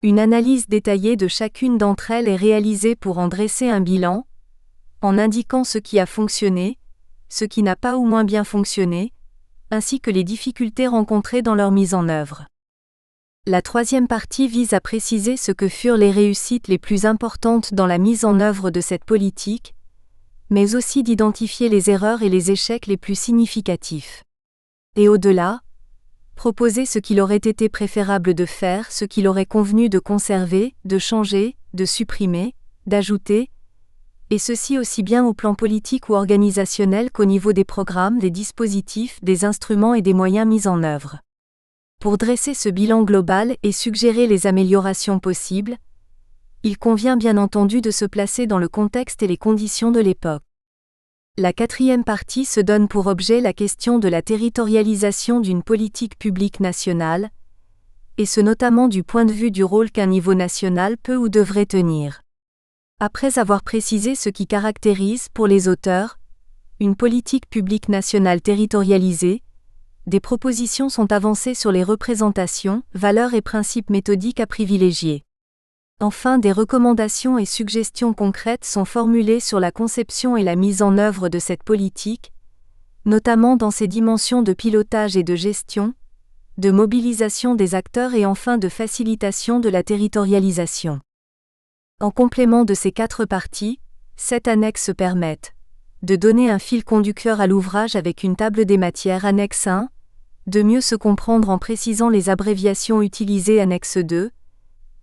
Une analyse détaillée de chacune d'entre elles est réalisée pour en dresser un bilan, en indiquant ce qui a fonctionné, ce qui n'a pas ou moins bien fonctionné, ainsi que les difficultés rencontrées dans leur mise en œuvre. La troisième partie vise à préciser ce que furent les réussites les plus importantes dans la mise en œuvre de cette politique, mais aussi d'identifier les erreurs et les échecs les plus significatifs. Et au-delà, proposer ce qu'il aurait été préférable de faire, ce qu'il aurait convenu de conserver, de changer, de supprimer, d'ajouter, et ceci aussi bien au plan politique ou organisationnel qu'au niveau des programmes, des dispositifs, des instruments et des moyens mis en œuvre. Pour dresser ce bilan global et suggérer les améliorations possibles, il convient bien entendu de se placer dans le contexte et les conditions de l'époque. La quatrième partie se donne pour objet la question de la territorialisation d'une politique publique nationale, et ce notamment du point de vue du rôle qu'un niveau national peut ou devrait tenir. Après avoir précisé ce qui caractérise, pour les auteurs, une politique publique nationale territorialisée, des propositions sont avancées sur les représentations, valeurs et principes méthodiques à privilégier. Enfin, des recommandations et suggestions concrètes sont formulées sur la conception et la mise en œuvre de cette politique, notamment dans ses dimensions de pilotage et de gestion, de mobilisation des acteurs et enfin de facilitation de la territorialisation. En complément de ces 4 parties, 7 annexes permettent de donner un fil conducteur à l'ouvrage avec une table des matières annexe 1, de mieux se comprendre en précisant les abréviations utilisées annexe 2,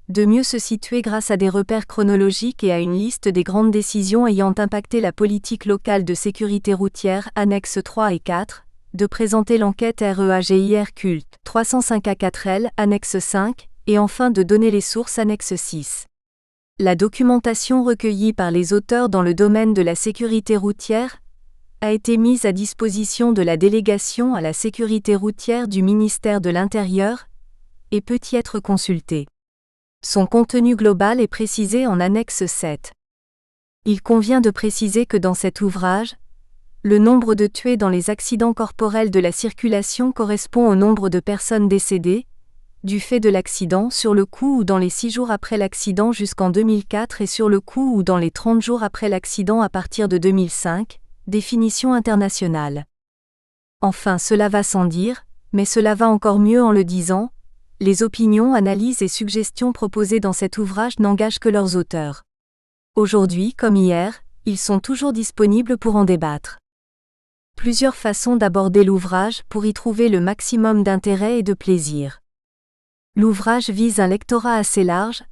de mieux se situer grâce à des repères chronologiques et à une liste des grandes décisions ayant impacté la politique locale de sécurité routière annexe 3 et 4, de présenter l'enquête REAGIR culte 305A4L annexe 5, et enfin de donner les sources annexe 6. La documentation recueillie par les auteurs dans le domaine de la sécurité routière a été mise à disposition de la délégation à la sécurité routière du ministère de l'Intérieur et peut y être consultée. Son contenu global est précisé en annexe 7. Il convient de préciser que dans cet ouvrage, le nombre de tués dans les accidents corporels de la circulation correspond au nombre de personnes décédées, du fait de l'accident sur le coup ou dans les 6 jours après l'accident jusqu'en 2004 et sur le coup ou dans les 30 jours après l'accident à partir de 2005, définition internationale. Enfin, cela va sans dire, mais cela va encore mieux en le disant, les opinions, analyses et suggestions proposées dans cet ouvrage n'engagent que leurs auteurs. Aujourd'hui, comme hier, ils sont toujours disponibles pour en débattre. Plusieurs façons d'aborder l'ouvrage pour y trouver le maximum d'intérêt et de plaisir. L'ouvrage vise un lectorat assez large,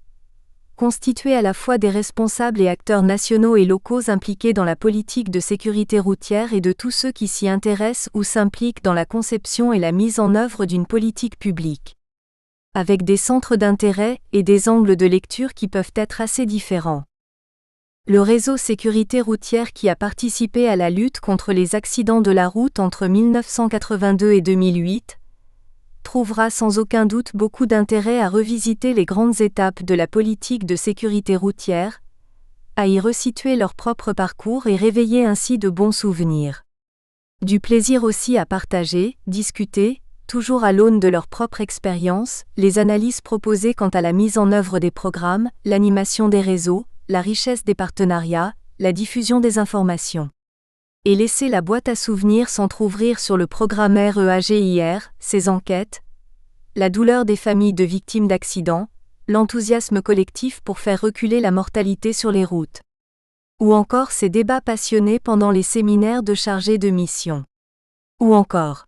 constitué à la fois des responsables et acteurs nationaux et locaux impliqués dans la politique de sécurité routière et de tous ceux qui s'y intéressent ou s'impliquent dans la conception et la mise en œuvre d'une politique publique. Avec des centres d'intérêt et des angles de lecture qui peuvent être assez différents. Le réseau sécurité routière qui a participé à la lutte contre les accidents de la route entre 1982 et 2008, trouvera sans aucun doute beaucoup d'intérêt à revisiter les grandes étapes de la politique de sécurité routière, à y resituer leur propre parcours et réveiller ainsi de bons souvenirs. Du plaisir aussi à partager, discuter, toujours à l'aune de leur propre expérience, les analyses proposées quant à la mise en œuvre des programmes, l'animation des réseaux, la richesse des partenariats, la diffusion des informations. Et laisser la boîte à souvenirs s'entrouvrir sur le programme REAGIR, ses enquêtes, la douleur des familles de victimes d'accidents, l'enthousiasme collectif pour faire reculer la mortalité sur les routes. Ou encore ces débats passionnés pendant les séminaires de chargés de mission. Ou encore.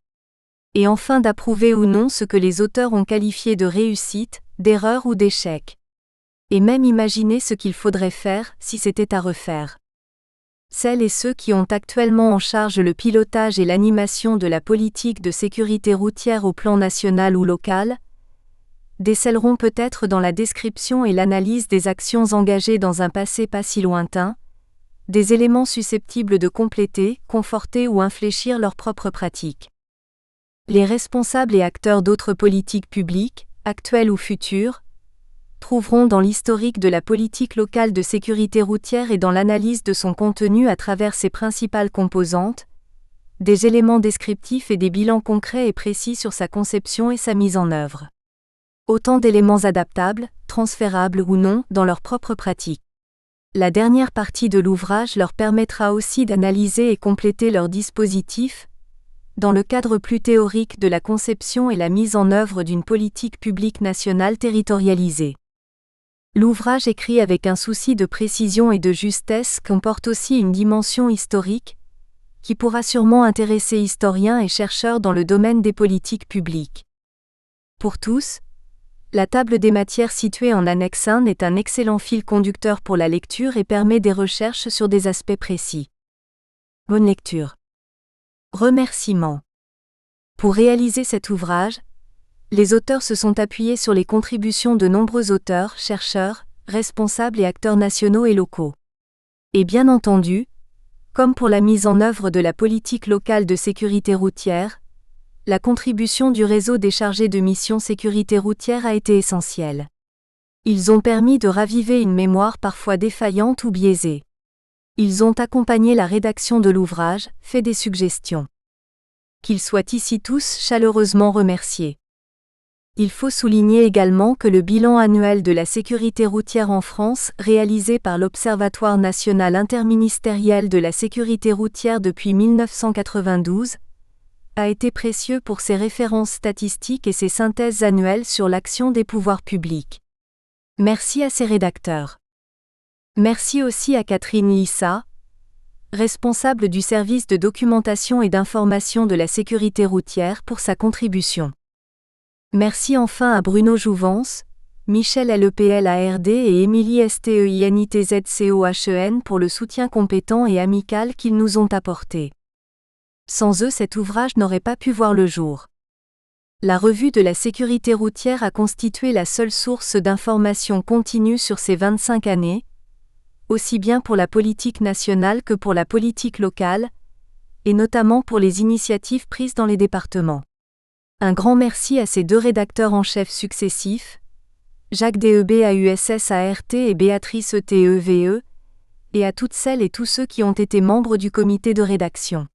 Et enfin d'approuver ou non ce que les auteurs ont qualifié de réussite, d'erreur ou d'échec. Et même imaginer ce qu'il faudrait faire si c'était à refaire. Celles et ceux qui ont actuellement en charge le pilotage et l'animation de la politique de sécurité routière au plan national ou local, décèleront peut-être dans la description et l'analyse des actions engagées dans un passé pas si lointain, des éléments susceptibles de compléter, conforter ou infléchir leurs propres pratiques. Les responsables et acteurs d'autres politiques publiques, actuelles ou futures, trouveront dans l'historique de la politique locale de sécurité routière et dans l'analyse de son contenu à travers ses principales composantes, des éléments descriptifs et des bilans concrets et précis sur sa conception et sa mise en œuvre. Autant d'éléments adaptables, transférables ou non, dans leur propre pratique. La dernière partie de l'ouvrage leur permettra aussi d'analyser et compléter leur dispositif, dans le cadre plus théorique de la conception et la mise en œuvre d'une politique publique nationale territorialisée. L'ouvrage écrit avec un souci de précision et de justesse comporte aussi une dimension historique, qui pourra sûrement intéresser historiens et chercheurs dans le domaine des politiques publiques. Pour tous, la table des matières située en annexe 1 est un excellent fil conducteur pour la lecture et permet des recherches sur des aspects précis. Bonne lecture. Remerciements. Pour réaliser cet ouvrage, les auteurs se sont appuyés sur les contributions de nombreux auteurs, chercheurs, responsables et acteurs nationaux et locaux. Et bien entendu, comme pour la mise en œuvre de la politique locale de sécurité routière, la contribution du réseau des chargés de mission sécurité routière a été essentielle. Ils ont permis de raviver une mémoire parfois défaillante ou biaisée. Ils ont accompagné la rédaction de l'ouvrage, fait des suggestions. Qu'ils soient ici tous chaleureusement remerciés. Il faut souligner également que le bilan annuel de la sécurité routière en France, réalisé par l'Observatoire national interministériel de la sécurité routière depuis 1992, a été précieux pour ses références statistiques et ses synthèses annuelles sur l'action des pouvoirs publics. Merci à ses rédacteurs. Merci aussi à Catherine Lissa, responsable du service de documentation et d'information de la sécurité routière pour sa contribution. Merci enfin à Bruno Jouvence, Michel LEPLARD et Émilie STEINITZCOHEN pour le soutien compétent et amical qu'ils nous ont apporté. Sans eux, cet ouvrage n'aurait pas pu voir le jour. La revue de la sécurité routière a constitué la seule source d'information continue sur ces 25 années, aussi bien pour la politique nationale que pour la politique locale, et notamment pour les initiatives prises dans les départements. Un grand merci à ces deux rédacteurs en chef successifs, Jacques DEBAUSSART et Béatrice ETEVE, et à toutes celles et tous ceux qui ont été membres du comité de rédaction.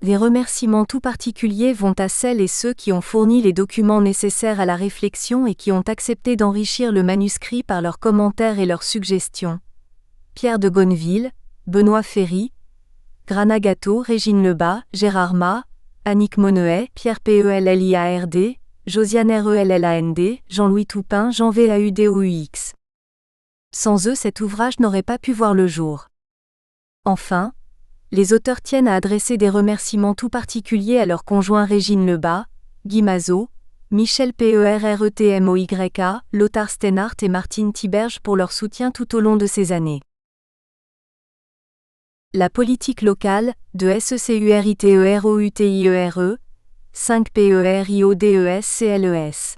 Les remerciements tout particuliers vont à celles et ceux qui ont fourni les documents nécessaires à la réflexion et qui ont accepté d'enrichir le manuscrit par leurs commentaires et leurs suggestions. Pierre de Gonneville, Benoît Ferry, Grana Gâteau, Régine Lebas, Gérard Ma, Annick Monnehet, Pierre PELLIARD, Josiane RELLAND, Jean-Louis Toupin, Jean VAUDOUX. Sans eux, cet ouvrage n'aurait pas pu voir le jour. Enfin, les auteurs tiennent à adresser des remerciements tout particuliers à leurs conjoints Régine Lebas, Guy Mazot, Michel PERRETMOYA, Lothar Steinhardt et Martine Thiberge pour leur soutien tout au long de ces années. La politique locale, de SECURITEROUTIERE, 5 PERIODESCLES.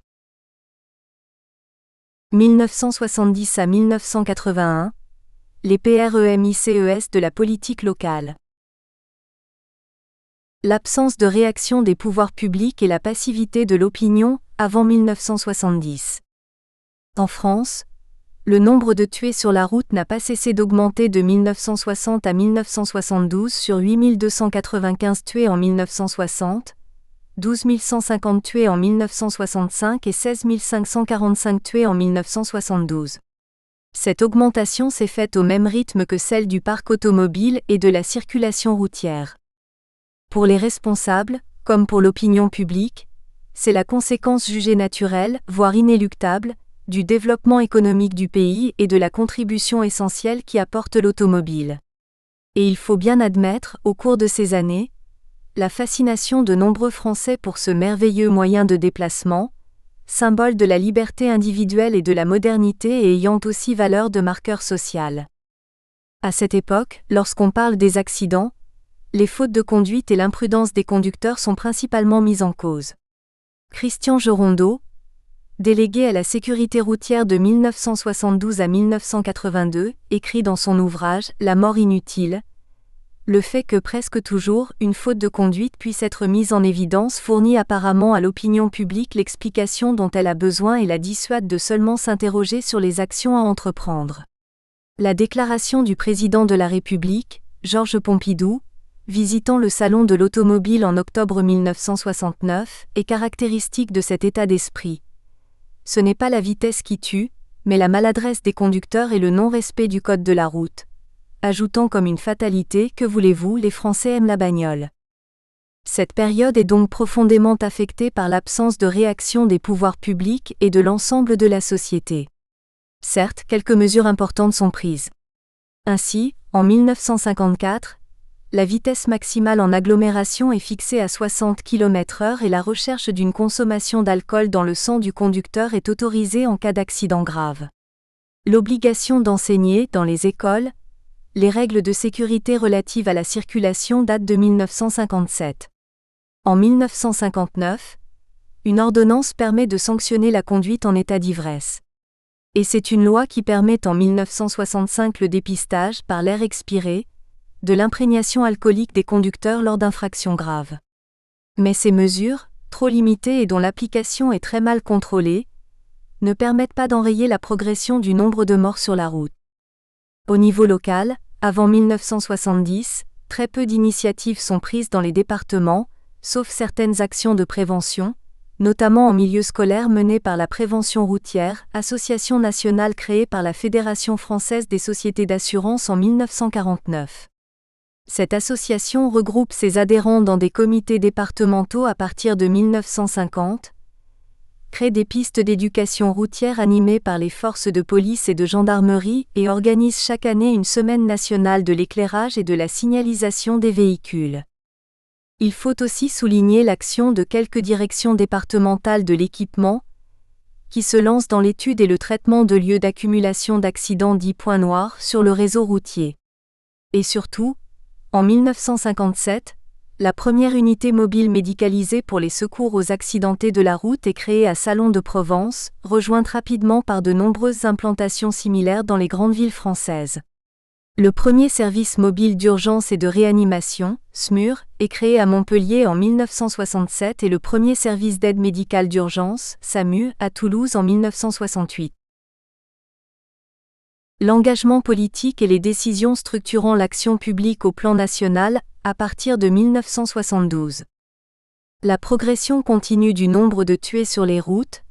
1970 à 1981, les PREMICES de la politique locale. L'absence de réaction des pouvoirs publics et la passivité de l'opinion, avant 1970. En France, le nombre de tués sur la route n'a pas cessé d'augmenter de 1960 à 1972 sur 8295 tués en 1960, 12 150 tués en 1965 et 16 545 tués en 1972. Cette augmentation s'est faite au même rythme que celle du parc automobile et de la circulation routière. Pour les responsables, comme pour l'opinion publique, c'est la conséquence jugée naturelle, voire inéluctable, du développement économique du pays et de la contribution essentielle qu'y apporte l'automobile. Et il faut bien admettre, au cours de ces années, la fascination de nombreux Français pour ce merveilleux moyen de déplacement, symbole de la liberté individuelle et de la modernité et ayant aussi valeur de marqueur social. À cette époque, lorsqu'on parle des accidents, les fautes de conduite et l'imprudence des conducteurs sont principalement mises en cause. Christian Gerondeau, délégué à la sécurité routière de 1972 à 1982, écrit dans son ouvrage « La mort inutile », le fait que presque toujours une faute de conduite puisse être mise en évidence fournit apparemment à l'opinion publique l'explication dont elle a besoin et la dissuade de seulement s'interroger sur les actions à entreprendre. La déclaration du président de la République, Georges Pompidou, visitant le salon de l'automobile en octobre 1969, est caractéristique de cet état d'esprit. Ce n'est pas la vitesse qui tue, mais la maladresse des conducteurs et le non-respect du code de la route. Ajoutant comme une fatalité, que voulez-vous, les Français aiment la bagnole. Cette période est donc profondément affectée par l'absence de réaction des pouvoirs publics et de l'ensemble de la société. Certes, quelques mesures importantes sont prises. Ainsi, en 1954, la vitesse maximale en agglomération est fixée à 60 km/h et la recherche d'une consommation d'alcool dans le sang du conducteur est autorisée en cas d'accident grave. L'obligation d'enseigner, dans les écoles, les règles de sécurité relatives à la circulation datent de 1957. En 1959, une ordonnance permet de sanctionner la conduite en état d'ivresse. Et c'est une loi qui permet en 1965 le dépistage, par l'air expiré, de l'imprégnation alcoolique des conducteurs lors d'infractions graves. Mais ces mesures, trop limitées et dont l'application est très mal contrôlée, ne permettent pas d'enrayer la progression du nombre de morts sur la route. Au niveau local, avant 1970, très peu d'initiatives sont prises dans les départements, sauf certaines actions de prévention, notamment en milieu scolaire menées par la Prévention routière, association nationale créée par la Fédération française des sociétés d'assurance en 1949. Cette association regroupe ses adhérents dans des comités départementaux à partir de 1950, crée des pistes d'éducation routière animées par les forces de police et de gendarmerie et organise chaque année une semaine nationale de l'éclairage et de la signalisation des véhicules. Il faut aussi souligner l'action de quelques directions départementales de l'équipement, qui se lancent dans l'étude et le traitement de lieux d'accumulation d'accidents dits points noirs sur le réseau routier. Et surtout, en 1957, la première unité mobile médicalisée pour les secours aux accidentés de la route est créée à Salon de Provence, rejointe rapidement par de nombreuses implantations similaires dans les grandes villes françaises. Le premier service mobile d'urgence et de réanimation, SMUR, est créé à Montpellier en 1967 et le premier service d'aide médicale d'urgence, SAMU, à Toulouse en 1968. L'engagement politique et les décisions structurant l'action publique au plan national, à partir de 1972. La progression continue du nombre de tués sur les routes,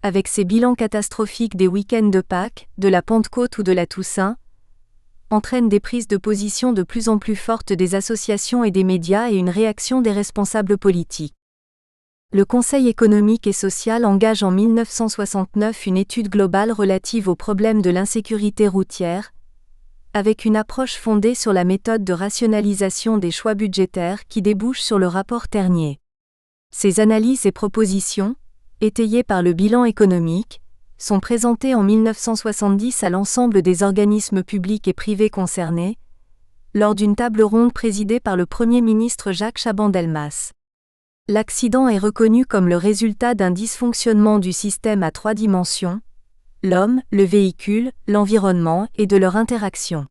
avec ses bilans catastrophiques des week-ends de Pâques, de la Pentecôte ou de la Toussaint, entraîne des prises de position de plus en plus fortes des associations et des médias et une réaction des responsables politiques. Le Conseil économique et social engage en 1969 une étude globale relative aux problèmes de l'insécurité routière, avec une approche fondée sur la méthode de rationalisation des choix budgétaires qui débouche sur le rapport Ternier. Ces analyses et propositions, étayées par le bilan économique, sont présentées en 1970 à l'ensemble des organismes publics et privés concernés, lors d'une table ronde présidée par le Premier ministre Jacques Chaban-Delmas. L'accident est reconnu comme le résultat d'un dysfonctionnement du système à 3 dimensions, l'homme, le véhicule, l'environnement et de leur interaction.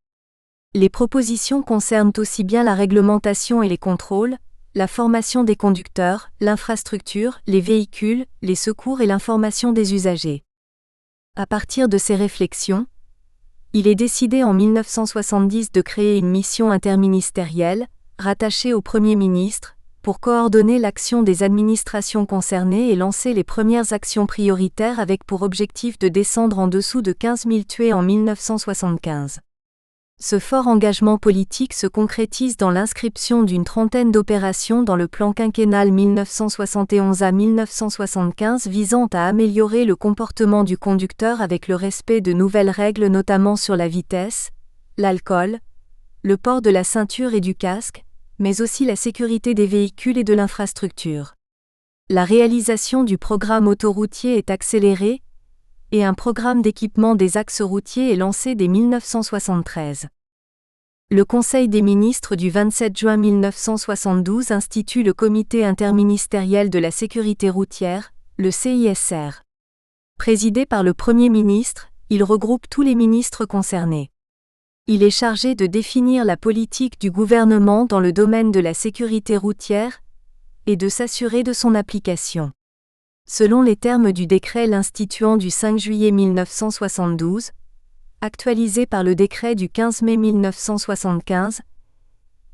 Les propositions concernent aussi bien la réglementation et les contrôles, la formation des conducteurs, l'infrastructure, les véhicules, les secours et l'information des usagers. À partir de ces réflexions, il est décidé en 1970 de créer une mission interministérielle, rattachée au Premier ministre, pour coordonner l'action des administrations concernées et lancer les premières actions prioritaires avec pour objectif de descendre en dessous de 15 000 tués en 1975. Ce fort engagement politique se concrétise dans l'inscription d'une trentaine d'opérations dans le plan quinquennal 1971 à 1975 visant à améliorer le comportement du conducteur avec le respect de nouvelles règles notamment sur la vitesse, l'alcool, le port de la ceinture et du casque, mais aussi la sécurité des véhicules et de l'infrastructure. La réalisation du programme autoroutier est accélérée, et un programme d'équipement des axes routiers est lancé dès 1973. Le Conseil des ministres du 27 juin 1972 institue le Comité interministériel de la sécurité routière, le CISR. Présidé par le Premier ministre, il regroupe tous les ministres concernés. Il est chargé de définir la politique du gouvernement dans le domaine de la sécurité routière et de s'assurer de son application. Selon les termes du décret l'instituant du 5 juillet 1972, actualisé par le décret du 15 mai 1975,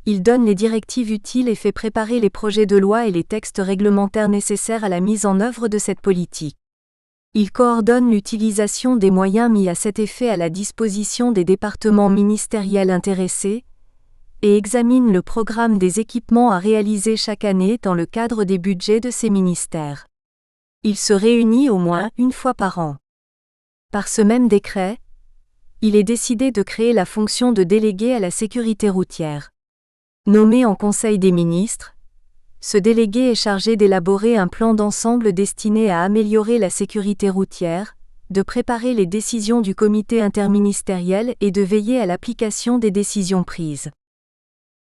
il donne les directives utiles et fait préparer les projets de loi et les textes réglementaires nécessaires à la mise en œuvre de cette politique. Il coordonne l'utilisation des moyens mis à cet effet à la disposition des départements ministériels intéressés et examine le programme des équipements à réaliser chaque année dans le cadre des budgets de ces ministères. Il se réunit au moins une fois par an. Par ce même décret, il est décidé de créer la fonction de délégué à la sécurité routière. Nommé en Conseil des ministres, ce délégué est chargé d'élaborer un plan d'ensemble destiné à améliorer la sécurité routière, de préparer les décisions du comité interministériel et de veiller à l'application des décisions prises.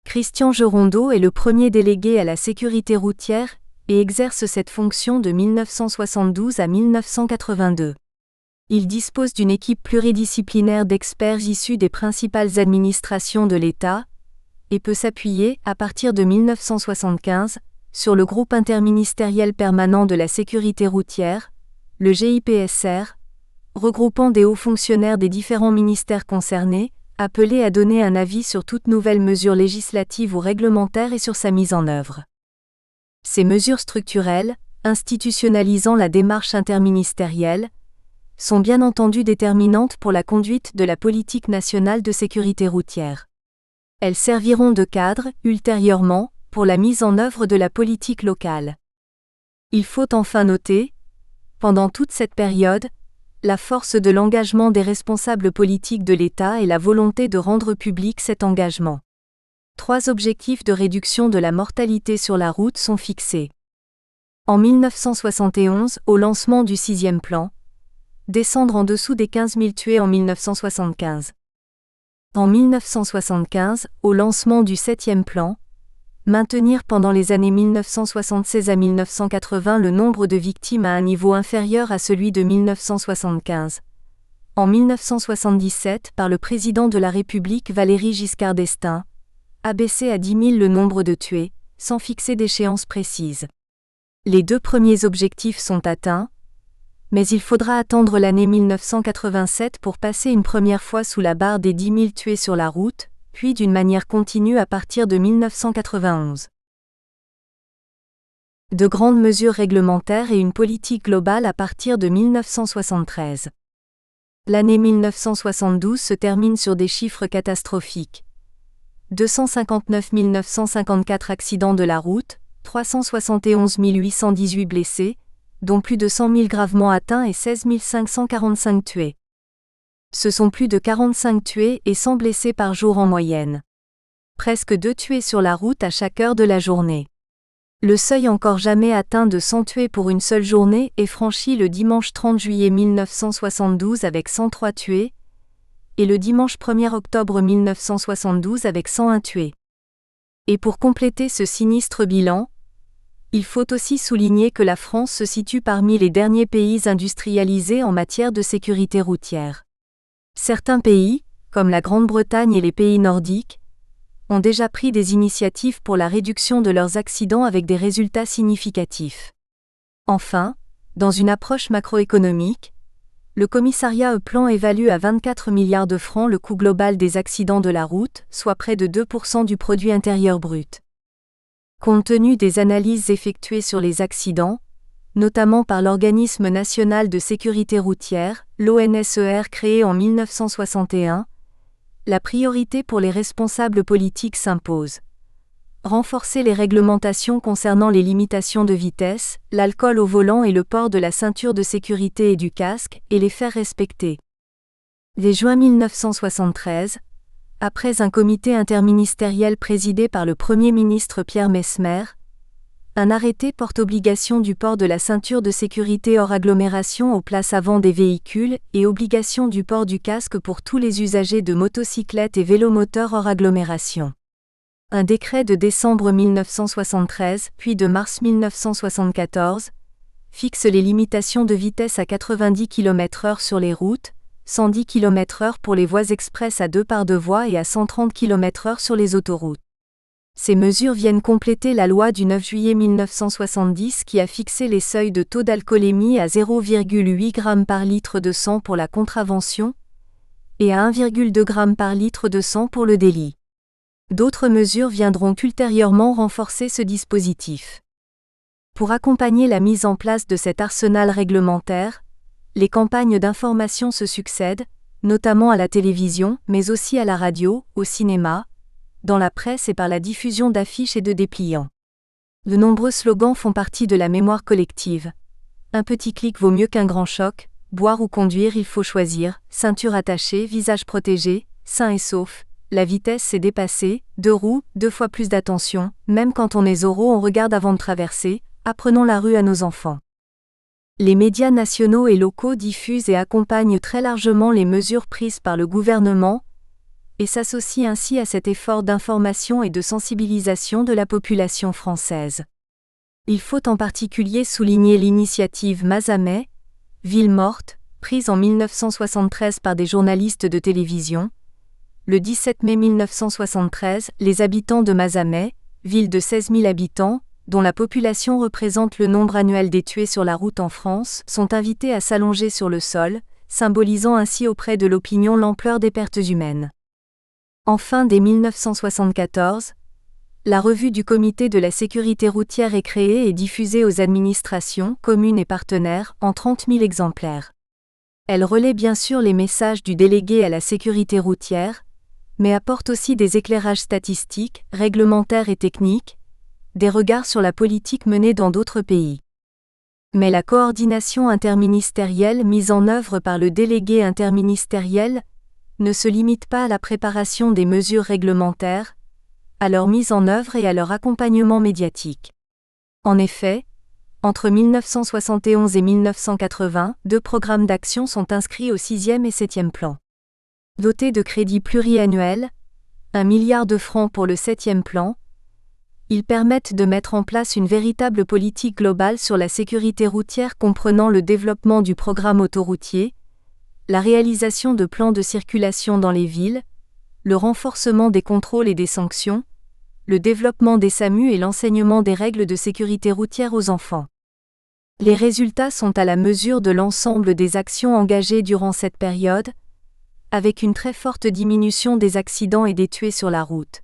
Christian Gerondeau est le premier délégué à la sécurité routière et exerce cette fonction de 1972 à 1982. Il dispose d'une équipe pluridisciplinaire d'experts issus des principales administrations de l'État et peut s'appuyer, à partir de 1975, sur le groupe interministériel permanent de la sécurité routière, le GIPSR, regroupant des hauts fonctionnaires des différents ministères concernés, appelés à donner un avis sur toute nouvelle mesure législative ou réglementaire et sur sa mise en œuvre. Ces mesures structurelles, institutionnalisant la démarche interministérielle, sont bien entendu déterminantes pour la conduite de la politique nationale de sécurité routière. Elles serviront de cadre, ultérieurement, pour la mise en œuvre de la politique locale. Il faut enfin noter, pendant toute cette période, la force de l'engagement des responsables politiques de l'État et la volonté de rendre public cet engagement. 3 objectifs de réduction de la mortalité sur la route sont fixés. En 1971, au lancement du 6e plan, descendre en dessous des 15 000 tués en 1975. En 1975, au lancement du 7e plan, maintenir pendant les années 1976 à 1980 le nombre de victimes à un niveau inférieur à celui de 1975. En 1977, par le président de la République Valéry Giscard d'Estaing, abaisser à 10 000 le nombre de tués, sans fixer d'échéance précise. Les 2 premiers objectifs sont atteints, mais il faudra attendre l'année 1987 pour passer une première fois sous la barre des 10 000 tués sur la route, puis d'une manière continue à partir de 1991. De grandes mesures réglementaires et une politique globale à partir de 1973. L'année 1972 se termine sur des chiffres catastrophiques. 259 954 accidents de la route, 371 818 blessés, dont plus de 100 000 gravement atteints et 16 545 tués. Ce sont plus de 45 tués et 100 blessés par jour en moyenne. Presque 2 tués sur la route à chaque heure de la journée. Le seuil encore jamais atteint de 100 tués pour une seule journée est franchi le dimanche 30 juillet 1972 avec 103 tués, et le dimanche 1er octobre 1972 avec 101 tués. Et pour compléter ce sinistre bilan, il faut aussi souligner que la France se situe parmi les derniers pays industrialisés en matière de sécurité routière. Certains pays, comme la Grande-Bretagne et les pays nordiques, ont déjà pris des initiatives pour la réduction de leurs accidents avec des résultats significatifs. Enfin, dans une approche macroéconomique, le commissariat E-Plan évalue à 24 milliards de francs le coût global des accidents de la route, soit près de 2% du produit intérieur brut. Compte tenu des analyses effectuées sur les accidents, notamment par l'Organisme national de sécurité routière, l'ONSER créé en 1961, la priorité pour les responsables politiques s'impose. Renforcer les réglementations concernant les limitations de vitesse, l'alcool au volant et le port de la ceinture de sécurité et du casque, et les faire respecter. Dès juin 1973, après un comité interministériel présidé par le Premier ministre Pierre Messmer, un arrêté porte obligation du port de la ceinture de sécurité hors agglomération aux places avant des véhicules et obligation du port du casque pour tous les usagers de motocyclettes et vélomoteurs hors agglomération. Un décret de décembre 1973 puis de mars 1974 fixe les limitations de vitesse à 90 km/h sur les routes, 110 km/h pour les voies express à 2 par 2 voies et à 130 km/h sur les autoroutes. Ces mesures viennent compléter la loi du 9 juillet 1970 qui a fixé les seuils de taux d'alcoolémie à 0,8 g par litre de sang pour la contravention et à 1,2 g par litre de sang pour le délit. D'autres mesures viendront ultérieurement renforcer ce dispositif. Pour accompagner la mise en place de cet arsenal réglementaire, les campagnes d'information se succèdent, notamment à la télévision, mais aussi à la radio, au cinéma, dans la presse et par la diffusion d'affiches et de dépliants. De nombreux slogans font partie de la mémoire collective. Un petit clic vaut mieux qu'un grand choc, boire ou conduire il faut choisir, ceinture attachée, visage protégé, sain et sauf, la vitesse c'est dépassé, 2 roues, 2 fois plus d'attention, même quand on est zéro on regarde avant de traverser, apprenons la rue à nos enfants. Les médias nationaux et locaux diffusent et accompagnent très largement les mesures prises par le gouvernement, et s'associe ainsi à cet effort d'information et de sensibilisation de la population française. Il faut en particulier souligner l'initiative Mazamet, Ville morte, prise en 1973 par des journalistes de télévision. Le 17 mai 1973, les habitants de Mazamet, ville de 16 000 habitants, dont la population représente le nombre annuel des tués sur la route en France, sont invités à s'allonger sur le sol, symbolisant ainsi auprès de l'opinion l'ampleur des pertes humaines. Enfin, dès 1974, la revue du Comité de la sécurité routière est créée et diffusée aux administrations, communes et partenaires, en 30 000 exemplaires. Elle relaie bien sûr les messages du délégué à la sécurité routière, mais apporte aussi des éclairages statistiques, réglementaires et techniques, des regards sur la politique menée dans d'autres pays. Mais la coordination interministérielle mise en œuvre par le délégué interministériel ne se limite pas à la préparation des mesures réglementaires, à leur mise en œuvre et à leur accompagnement médiatique. En effet, entre 1971 et 1980, 2 programmes d'action sont inscrits au 6e et 7e plan. Dotés de crédits pluriannuels, 1 milliard de francs pour le 7e plan, ils permettent de mettre en place une véritable politique globale sur la sécurité routière comprenant le développement du programme autoroutier, la réalisation de plans de circulation dans les villes, le renforcement des contrôles et des sanctions, le développement des SAMU et l'enseignement des règles de sécurité routière aux enfants. Les résultats sont à la mesure de l'ensemble des actions engagées durant cette période, avec une très forte diminution des accidents et des tués sur la route.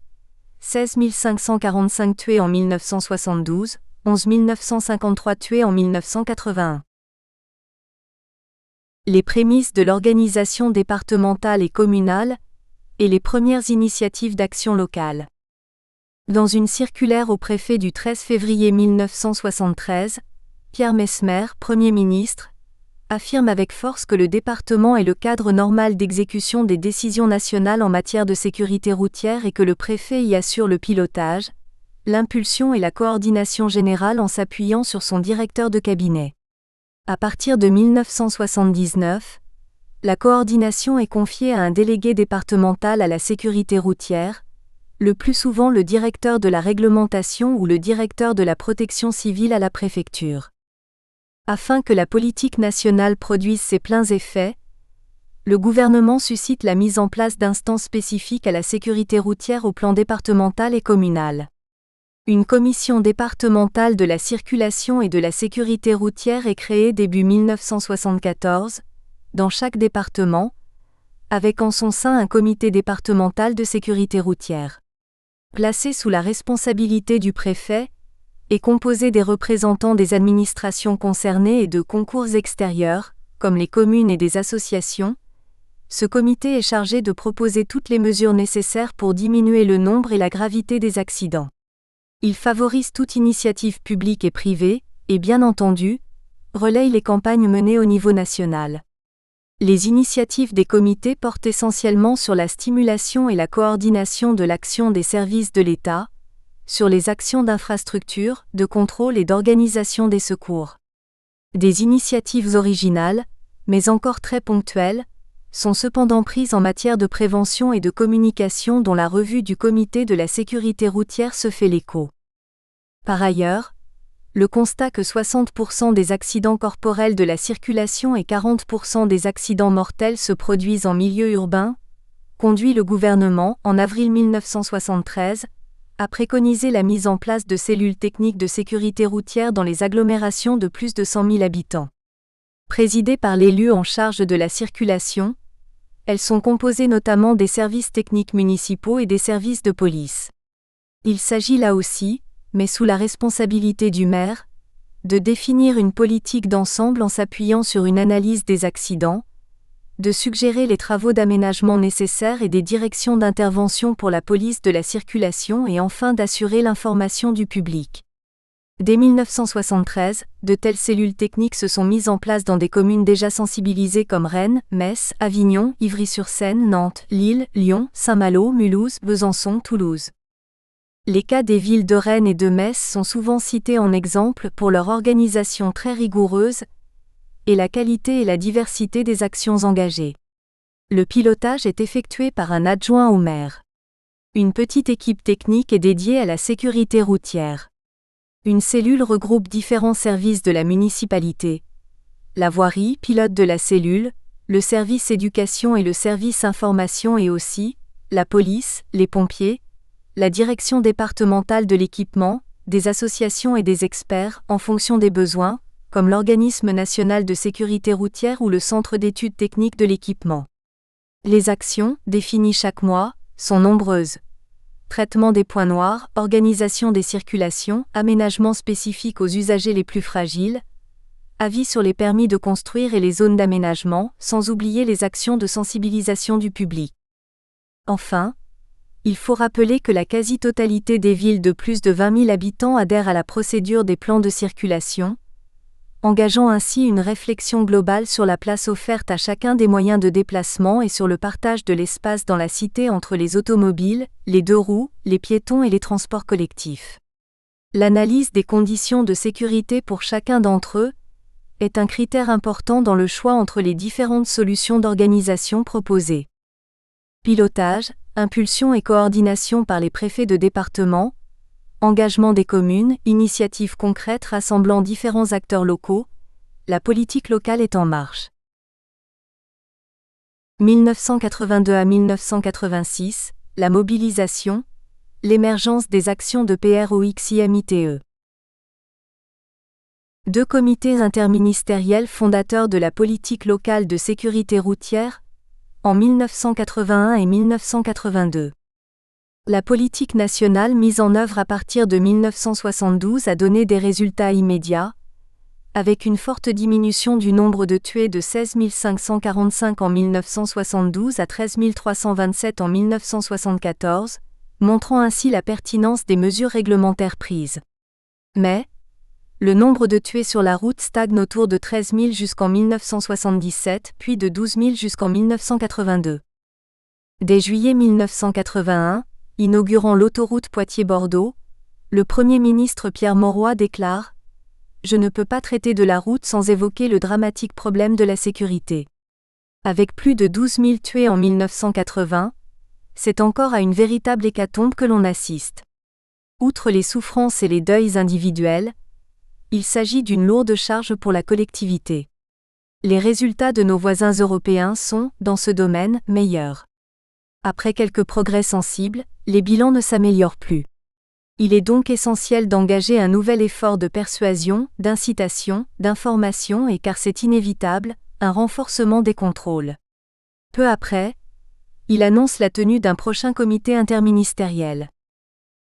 16 545 tués en 1972, 11 953 tués en 1981. Les prémices de l'organisation départementale et communale, et les premières initiatives d'action locale. Dans une circulaire au préfet du 13 février 1973, Pierre Messmer, Premier ministre, affirme avec force que le département est le cadre normal d'exécution des décisions nationales en matière de sécurité routière et que le préfet y assure le pilotage, l'impulsion et la coordination générale en s'appuyant sur son directeur de cabinet. À partir de 1979, la coordination est confiée à un délégué départemental à la sécurité routière, le plus souvent le directeur de la réglementation ou le directeur de la protection civile à la préfecture. Afin que la politique nationale produise ses pleins effets, le gouvernement suscite la mise en place d'instances spécifiques à la sécurité routière au plan départemental et communal. Une commission départementale de la circulation et de la sécurité routière est créée début 1974, dans chaque département, avec en son sein un comité départemental de sécurité routière. placé sous la responsabilité du préfet, est composé des représentants des administrations concernées et de concours extérieurs, comme les communes et des associations. Ce comité est chargé de proposer toutes les mesures nécessaires pour diminuer le nombre et la gravité des accidents. Il favorise toute initiative publique et privée, et bien entendu, relaye les campagnes menées au niveau national. Les initiatives des comités portent essentiellement sur la stimulation et la coordination de l'action des services de l'État, sur les actions d'infrastructure, de contrôle et d'organisation des secours. Des initiatives originales, mais encore très ponctuelles, sont cependant prises en matière de prévention et de communication dont la revue du Comité de la sécurité routière se fait l'écho. Par ailleurs, le constat que 60% des accidents corporels de la circulation et 40% des accidents mortels se produisent en milieu urbain, conduit le gouvernement, en avril 1973, à préconiser la mise en place de cellules techniques de sécurité routière dans les agglomérations de plus de 100 000 habitants. Présidées par l'élu en charge de la circulation, elles sont composées notamment des services techniques municipaux et des services de police. Il s'agit là aussi, mais sous la responsabilité du maire, de définir une politique d'ensemble en s'appuyant sur une analyse des accidents, de suggérer les travaux d'aménagement nécessaires et des directions d'intervention pour la police de la circulation et enfin d'assurer l'information du public. Dès 1973, de telles cellules techniques se sont mises en place dans des communes déjà sensibilisées comme Rennes, Metz, Avignon, Ivry-sur-Seine, Nantes, Lille, Lyon, Saint-Malo, Mulhouse, Besançon, Toulouse. Les cas des villes de Rennes et de Metz sont souvent cités en exemple pour leur organisation très rigoureuse et la qualité et la diversité des actions engagées. Le pilotage est effectué par un adjoint au maire. Une petite équipe technique est dédiée à la sécurité routière. Une cellule regroupe différents services de la municipalité. La voirie pilote de la cellule, le service éducation et le service information et aussi, la police, les pompiers, la direction départementale de l'équipement, des associations et des experts, en fonction des besoins, comme l'Organisme national de sécurité routière ou le Centre d'études techniques de l'équipement. Les actions, définies chaque mois, sont nombreuses. Traitement des points noirs, organisation des circulations, aménagement spécifique aux usagers les plus fragiles, avis sur les permis de construire et les zones d'aménagement, sans oublier les actions de sensibilisation du public. Enfin, il faut rappeler que la quasi-totalité des villes de plus de 20 000 habitants adhèrent à la procédure des plans de circulation, engageant ainsi une réflexion globale sur la place offerte à chacun des moyens de déplacement et sur le partage de l'espace dans la cité entre les automobiles, les deux roues, les piétons et les transports collectifs. L'analyse des conditions de sécurité pour chacun d'entre eux est un critère important dans le choix entre les différentes solutions d'organisation proposées. Pilotage, impulsion et coordination par les préfets de département, engagement des communes, initiatives concrètes rassemblant différents acteurs locaux, la politique locale est en marche. 1982 à 1986, la mobilisation, l'émergence des actions de PROXIMITE. Deux comités interministériels fondateurs de la politique locale de sécurité routière, en 1981 et 1982. La politique nationale mise en œuvre à partir de 1972 a donné des résultats immédiats, avec une forte diminution du nombre de tués de 16 545 en 1972 à 13 327 en 1974, montrant ainsi la pertinence des mesures réglementaires prises. Mais, le nombre de tués sur la route stagne autour de 13 000 jusqu'en 1977, puis de 12 000 jusqu'en 1982. Dès juillet 1981, inaugurant l'autoroute Poitiers-Bordeaux, le Premier ministre Pierre Mauroy déclare « Je ne peux pas traiter de la route sans évoquer le dramatique problème de la sécurité. » Avec plus de 12 000 tués en 1980, c'est encore à une véritable hécatombe que l'on assiste. Outre les souffrances et les deuils individuels, il s'agit d'une lourde charge pour la collectivité. Les résultats de nos voisins européens sont, dans ce domaine, meilleurs. Après quelques progrès sensibles, les bilans ne s'améliorent plus. Il est donc essentiel d'engager un nouvel effort de persuasion, d'incitation, d'information et, car c'est inévitable, un renforcement des contrôles. Peu après, il annonce la tenue d'un prochain comité interministériel.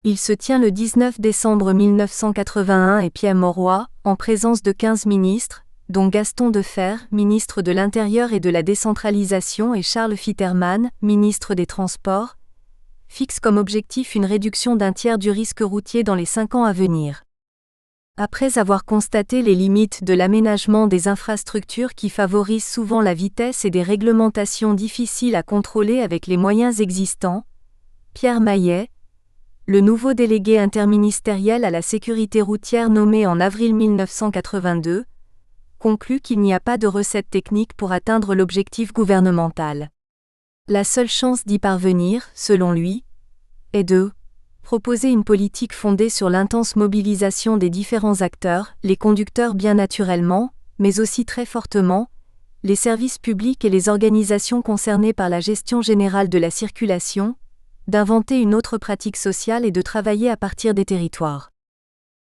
Il se tient le 19 décembre 1981 et Pierre Mauroy, en présence de 15 ministres, dont Gaston Defferre, ministre de l'Intérieur et de la Décentralisation et Charles Fitterman, ministre des Transports, fixe comme objectif une réduction d'un tiers du risque routier dans les 5 ans à venir. Après avoir constaté les limites de l'aménagement des infrastructures qui favorisent souvent la vitesse et des réglementations difficiles à contrôler avec les moyens existants, Pierre Maillet, le nouveau délégué interministériel à la sécurité routière nommé en avril 1982, conclut qu'il n'y a pas de recette technique pour atteindre l'objectif gouvernemental. La seule chance d'y parvenir, selon lui, est de proposer une politique fondée sur l'intense mobilisation des différents acteurs, les conducteurs bien naturellement, mais aussi très fortement, les services publics et les organisations concernées par la gestion générale de la circulation, d'inventer une autre pratique sociale et de travailler à partir des territoires.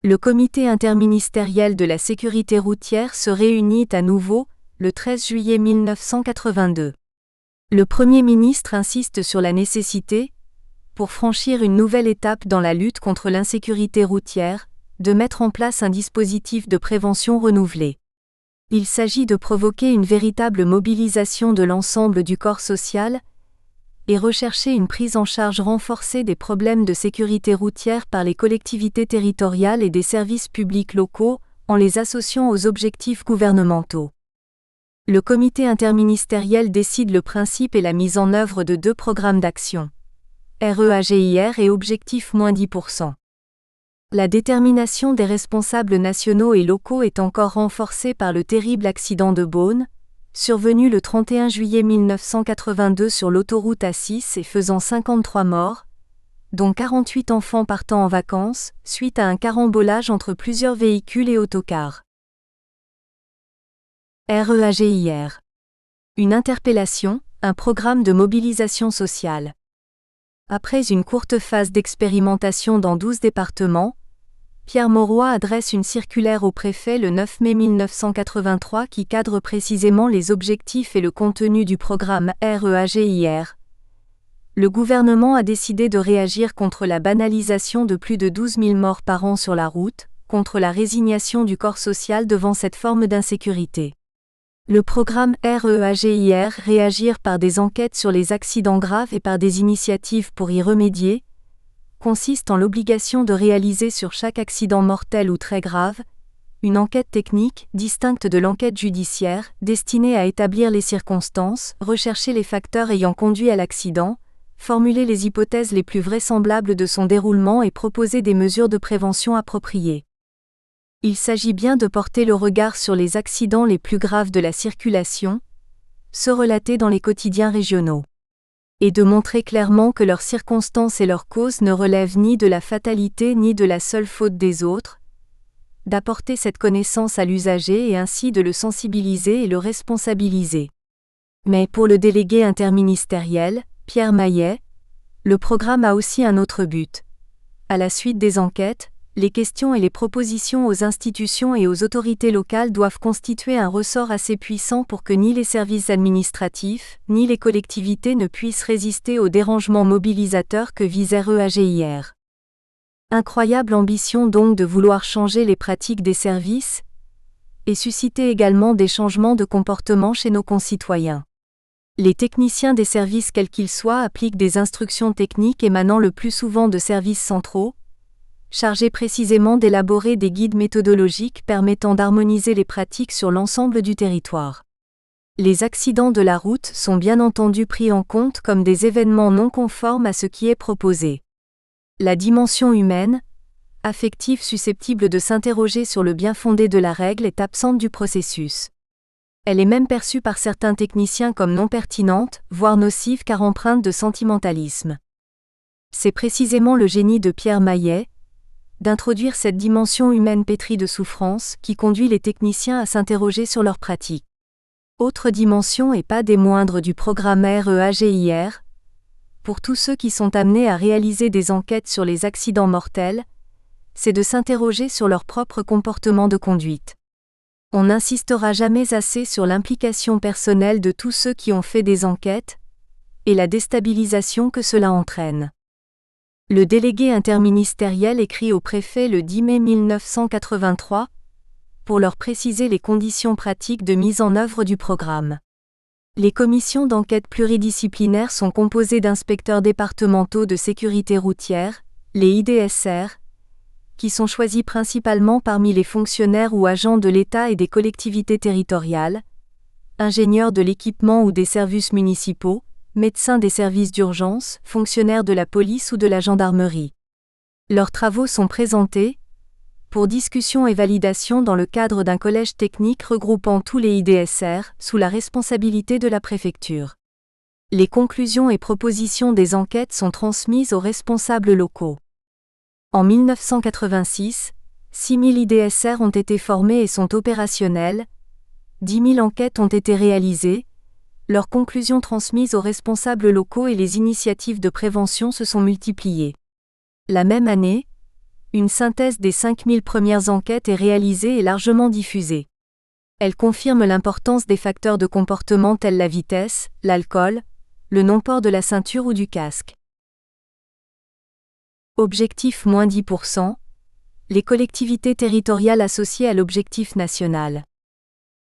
Le comité interministériel de la sécurité routière se réunit à nouveau, le 13 juillet 1982. Le Premier ministre insiste sur la nécessité, pour franchir une nouvelle étape dans la lutte contre l'insécurité routière, de mettre en place un dispositif de prévention renouvelé. Il s'agit de provoquer une véritable mobilisation de l'ensemble du corps social et rechercher une prise en charge renforcée des problèmes de sécurité routière par les collectivités territoriales et des services publics locaux, en les associant aux objectifs gouvernementaux. Le comité interministériel décide le principe et la mise en œuvre de 2 programmes d'action. REAGIR et Objectif -10%. La détermination des responsables nationaux et locaux est encore renforcée par le terrible accident de Beaune, survenu le 31 juillet 1982 sur l'autoroute A6 et faisant 53 morts, dont 48 enfants partant en vacances, suite à un carambolage entre plusieurs véhicules et autocars. REAGIR. Une interpellation, un programme de mobilisation sociale. Après une courte phase d'expérimentation dans 12 départements, Pierre Mauroy adresse une circulaire au préfet le 9 mai 1983 qui cadre précisément les objectifs et le contenu du programme REAGIR. Le gouvernement a décidé de réagir contre la banalisation de plus de 12 000 morts par an sur la route, contre la résignation du corps social devant cette forme d'insécurité. Le programme REAGIR réagir par des enquêtes sur les accidents graves et par des initiatives pour y remédier, consiste en l'obligation de réaliser sur chaque accident mortel ou très grave, une enquête technique, distincte de l'enquête judiciaire, destinée à établir les circonstances, rechercher les facteurs ayant conduit à l'accident, formuler les hypothèses les plus vraisemblables de son déroulement et proposer des mesures de prévention appropriées. Il s'agit bien de porter le regard sur les accidents les plus graves de la circulation, ceux relatés dans les quotidiens régionaux, et de montrer clairement que leurs circonstances et leurs causes ne relèvent ni de la fatalité ni de la seule faute des autres, d'apporter cette connaissance à l'usager et ainsi de le sensibiliser et le responsabiliser. Mais pour le délégué interministériel, Pierre Maillet, le programme a aussi un autre but. À la suite des enquêtes, les questions et les propositions aux institutions et aux autorités locales doivent constituer un ressort assez puissant pour que ni les services administratifs, ni les collectivités ne puissent résister aux dérangements mobilisateurs que vise REAGIR. Incroyable ambition donc de vouloir changer les pratiques des services et susciter également des changements de comportement chez nos concitoyens. Les techniciens des services quels qu'ils soient appliquent des instructions techniques émanant le plus souvent de services centraux, chargés précisément d'élaborer des guides méthodologiques permettant d'harmoniser les pratiques sur l'ensemble du territoire. Les accidents de la route sont bien entendu pris en compte comme des événements non conformes à ce qui est proposé. La dimension humaine, affective susceptible de s'interroger sur le bien-fondé de la règle est absente du processus. Elle est même perçue par certains techniciens comme non pertinente, voire nocive car empreinte de sentimentalisme. C'est précisément le génie de Pierre Maillet, d'introduire cette dimension humaine pétrie de souffrance qui conduit les techniciens à s'interroger sur leurs pratiques. Autre dimension et pas des moindres du programme REAGIR, pour tous ceux qui sont amenés à réaliser des enquêtes sur les accidents mortels, c'est de s'interroger sur leur propre comportement de conduite. On n'insistera jamais assez sur l'implication personnelle de tous ceux qui ont fait des enquêtes, et la déstabilisation que cela entraîne. Le délégué interministériel écrit au préfet le 10 mai 1983 pour leur préciser les conditions pratiques de mise en œuvre du programme. Les commissions d'enquête pluridisciplinaires sont composées d'inspecteurs départementaux de sécurité routière, les IDSR, qui sont choisis principalement parmi les fonctionnaires ou agents de l'État et des collectivités territoriales, ingénieurs de l'équipement ou des services municipaux, médecins des services d'urgence, fonctionnaires de la police ou de la gendarmerie. Leurs travaux sont présentés, pour discussion et validation dans le cadre d'un collège technique regroupant tous les IDSR, sous la responsabilité de la préfecture. Les conclusions et propositions des enquêtes sont transmises aux responsables locaux. En 1986, 6 000 IDSR ont été formés et sont opérationnels, 10 000 enquêtes ont été réalisées, leurs conclusions transmises aux responsables locaux et les initiatives de prévention se sont multipliées. La même année, une synthèse des 5 000 premières enquêtes est réalisée et largement diffusée. Elle confirme l'importance des facteurs de comportement tels la vitesse, l'alcool, le non-port de la ceinture ou du casque. Objectif -10%, les collectivités territoriales associées à l'objectif national.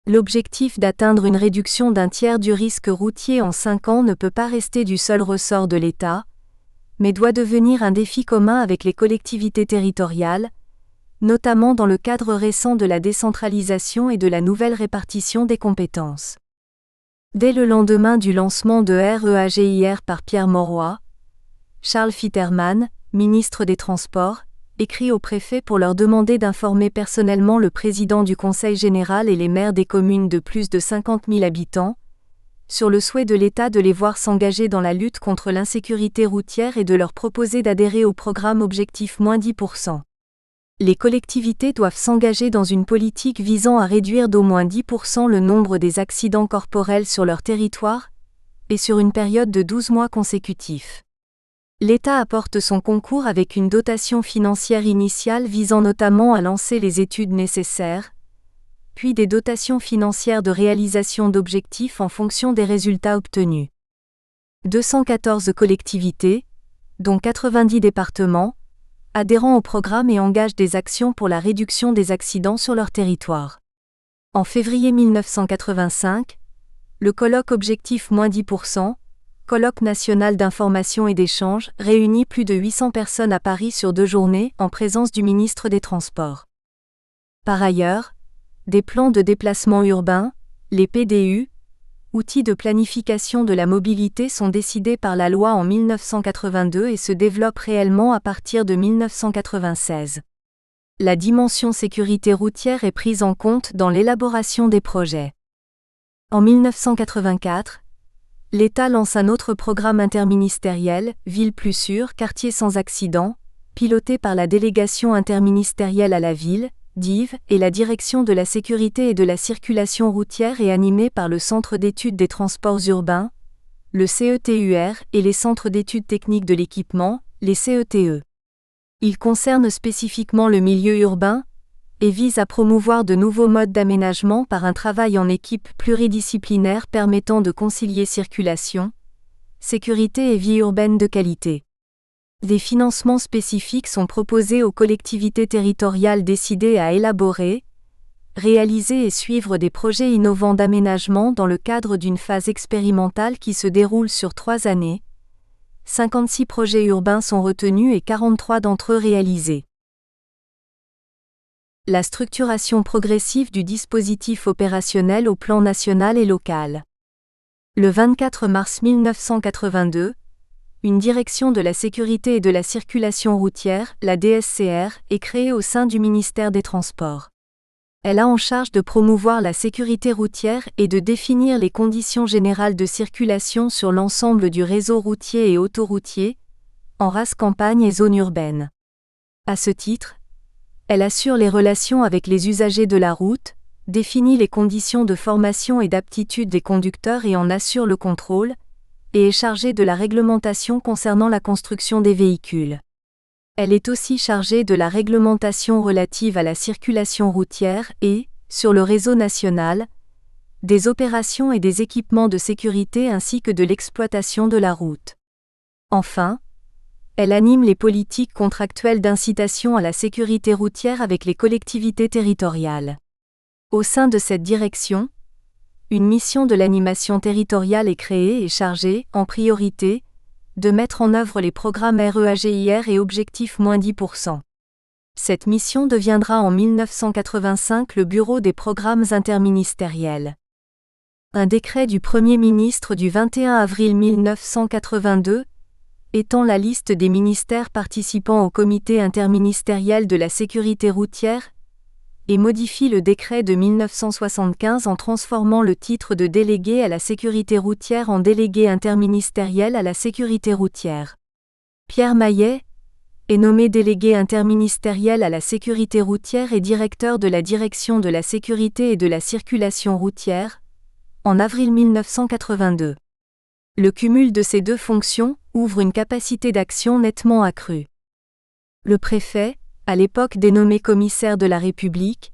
L'objectif d'atteindre une réduction d'un tiers du risque routier en 5 ans ne peut pas rester du seul ressort de l'État, mais doit devenir un défi commun avec les collectivités territoriales, notamment dans le cadre récent de la décentralisation et de la nouvelle répartition des compétences. Dès le lendemain du lancement de REAGIR par Pierre Mauroy, Charles Fitterman, ministre des Transports, écrit au préfet pour leur demander d'informer personnellement le président du Conseil général et les maires des communes de plus de 50 000 habitants, sur le souhait de l'État de les voir s'engager dans la lutte contre l'insécurité routière et de leur proposer d'adhérer au programme Objectif -10%. Les collectivités doivent s'engager dans une politique visant à réduire d'au moins 10% le nombre des accidents corporels sur leur territoire, et sur une période de 12 mois consécutifs. L'État apporte son concours avec une dotation financière initiale visant notamment à lancer les études nécessaires, puis des dotations financières de réalisation d'objectifs en fonction des résultats obtenus. 214 collectivités, dont 90 départements, adhérant au programme et engagent des actions pour la réduction des accidents sur leur territoire. En février 1985, le colloque Objectif -10%, colloque national d'information et d'échange, réunit plus de 800 personnes à Paris sur 2 journées, en présence du ministre des Transports. Par ailleurs, des plans de déplacement urbain, les PDU, outils de planification de la mobilité sont décidés par la loi en 1982 et se développent réellement à partir de 1996. La dimension sécurité routière est prise en compte dans l'élaboration des projets. En 1984, l'État lance un autre programme interministériel, Ville plus sûre, quartier sans accident, piloté par la délégation interministérielle à la ville, DIV, et la direction de la sécurité et de la circulation routière et animé par le Centre d'études des transports urbains, le CETUR, et les centres d'études techniques de l'équipement, les CETE. Il concerne spécifiquement le milieu urbain, et vise à promouvoir de nouveaux modes d'aménagement par un travail en équipe pluridisciplinaire permettant de concilier circulation, sécurité et vie urbaine de qualité. Des financements spécifiques sont proposés aux collectivités territoriales décidées à élaborer, réaliser et suivre des projets innovants d'aménagement dans le cadre d'une phase expérimentale qui se déroule sur 3 années. 56 projets urbains sont retenus et 43 d'entre eux réalisés. La structuration progressive du dispositif opérationnel au plan national et local. Le 24 mars 1982, une direction de la sécurité et de la circulation routière, la DSCR, est créée au sein du ministère des Transports. Elle a en charge de promouvoir la sécurité routière et de définir les conditions générales de circulation sur l'ensemble du réseau routier et autoroutier, en race campagne et zone urbaine. À ce titre, elle assure les relations avec les usagers de la route, définit les conditions de formation et d'aptitude des conducteurs et en assure le contrôle, et est chargée de la réglementation concernant la construction des véhicules. Elle est aussi chargée de la réglementation relative à la circulation routière et, sur le réseau national, des opérations et des équipements de sécurité ainsi que de l'exploitation de la route. Enfin, Elle anime les politiques contractuelles d'incitation à la sécurité routière avec les collectivités territoriales. Au sein de cette direction, une mission de l'animation territoriale est créée et chargée, en priorité, de mettre en œuvre les programmes REAGIR et Objectif -10%. Cette mission deviendra en 1985 le Bureau des programmes interministériels. Un décret du Premier ministre du 21 avril 1982 étend la liste des ministères participant au Comité interministériel de la sécurité routière et modifie le décret de 1975 en transformant le titre de délégué à la sécurité routière en délégué interministériel à la sécurité routière. Pierre Maillet est nommé délégué interministériel à la sécurité routière et directeur de la direction de la sécurité et de la circulation routière, en avril 1982. Le cumul de ces deux fonctions ouvre une capacité d'action nettement accrue. Le préfet, à l'époque dénommé commissaire de la République,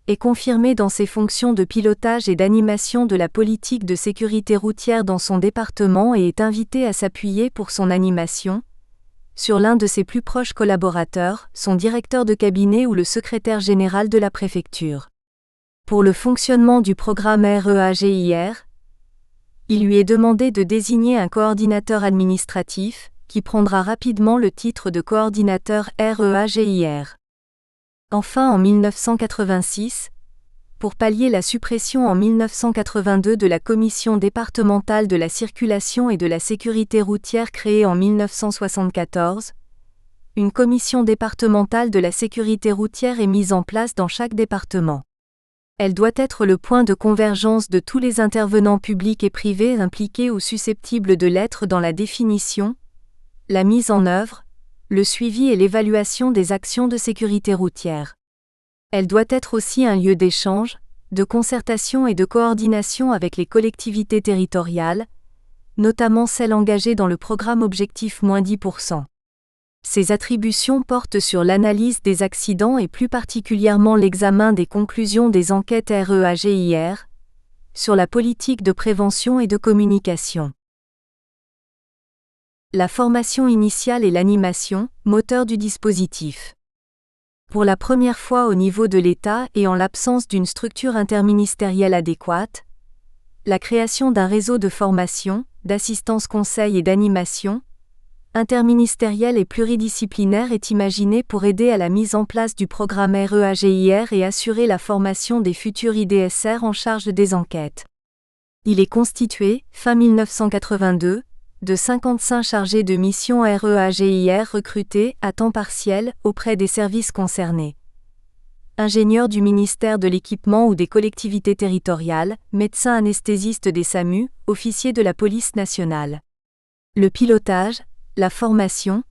est confirmé dans ses fonctions de pilotage et d'animation de la politique de sécurité routière dans son département et est invité à s'appuyer pour son animation sur l'un de ses plus proches collaborateurs, son directeur de cabinet ou le secrétaire général de la préfecture. Pour le fonctionnement du programme REAGIR, il lui est demandé de désigner un coordinateur administratif, qui prendra rapidement le titre de coordinateur REAGIR. Enfin en 1986, pour pallier la suppression en 1982 de la Commission départementale de la circulation et de la sécurité routière créée en 1974, une commission départementale de la sécurité routière est mise en place dans chaque département. Elle doit être le point de convergence de tous les intervenants publics et privés impliqués ou susceptibles de l'être dans la définition, la mise en œuvre, le suivi et l'évaluation des actions de sécurité routière. Elle doit être aussi un lieu d'échange, de concertation et de coordination avec les collectivités territoriales, notamment celles engagées dans le programme Objectif -10%. Ses attributions portent sur l'analyse des accidents et plus particulièrement l'examen des conclusions des enquêtes REAGIR, sur la politique de prévention et de communication. La formation initiale et l'animation, moteur du dispositif. Pour la première fois au niveau de l'État et en l'absence d'une structure interministérielle adéquate, la création d'un réseau de formation, d'assistance conseil et d'animation, interministériel et pluridisciplinaire est imaginée pour aider à la mise en place du programme REAGIR et assurer la formation des futurs IDSR en charge des enquêtes. Il est constitué, fin 1982, de 55 chargés de mission REAGIR recrutés à temps partiel auprès des services concernés. Ingénieurs du ministère de l'Équipement ou des collectivités territoriales, médecins anesthésistes des SAMU, officiers de la police nationale. Le pilotage, la formation,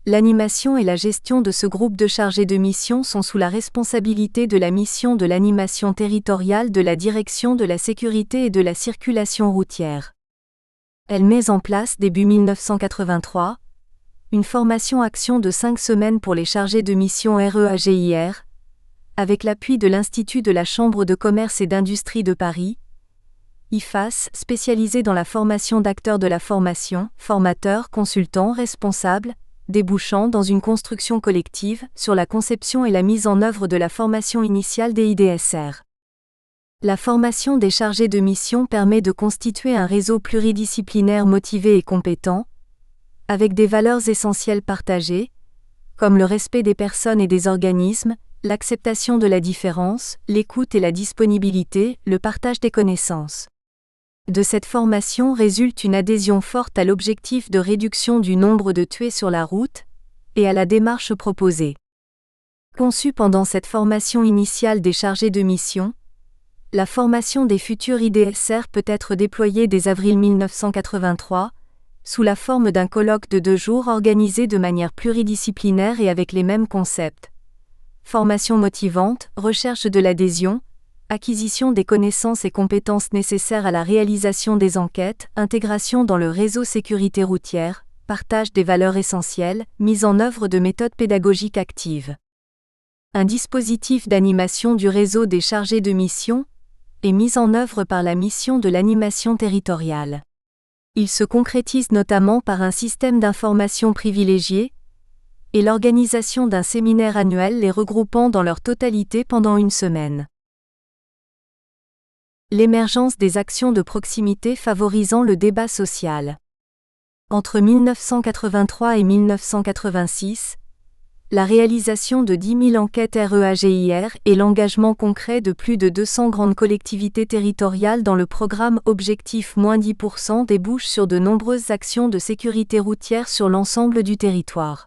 l'animation et la gestion de ce groupe de chargés de mission sont sous la responsabilité de la mission de l'animation territoriale de la Direction de la sécurité et de la circulation routière. Elle met en place début 1983 une formation-action de 5 semaines pour les chargés de mission REAGIR, avec l'appui de l'Institut de la Chambre de commerce et d'industrie de Paris, IFAS, spécialisé dans la formation d'acteurs de la formation, formateurs, consultants, responsables, débouchant dans une construction collective sur la conception et la mise en œuvre de la formation initiale des IDSR. La formation des chargés de mission permet de constituer un réseau pluridisciplinaire motivé et compétent, avec des valeurs essentielles partagées, comme le respect des personnes et des organismes, l'acceptation de la différence, l'écoute et la disponibilité, le partage des connaissances. De cette formation résulte une adhésion forte à l'objectif de réduction du nombre de tués sur la route, et à la démarche proposée. Conçue pendant cette formation initiale des chargés de mission, la formation des futurs IDSR peut être déployée dès avril 1983, sous la forme d'un colloque de 2 jours organisé de manière pluridisciplinaire et avec les mêmes concepts. Formation motivante, recherche de l'adhésion, acquisition des connaissances et compétences nécessaires à la réalisation des enquêtes, intégration dans le réseau sécurité routière, partage des valeurs essentielles, mise en œuvre de méthodes pédagogiques actives. Un dispositif d'animation du réseau des chargés de mission est mis en œuvre par la mission de l'animation territoriale. Il se concrétise notamment par un système d'information privilégié et l'organisation d'un séminaire annuel les regroupant dans leur totalité pendant une semaine. L'émergence des actions de proximité favorisant le débat social. Entre 1983 et 1986, la réalisation de 10 000 enquêtes REAGIR et l'engagement concret de plus de 200 grandes collectivités territoriales dans le programme Objectif-10% débouchent sur de nombreuses actions de sécurité routière sur l'ensemble du territoire.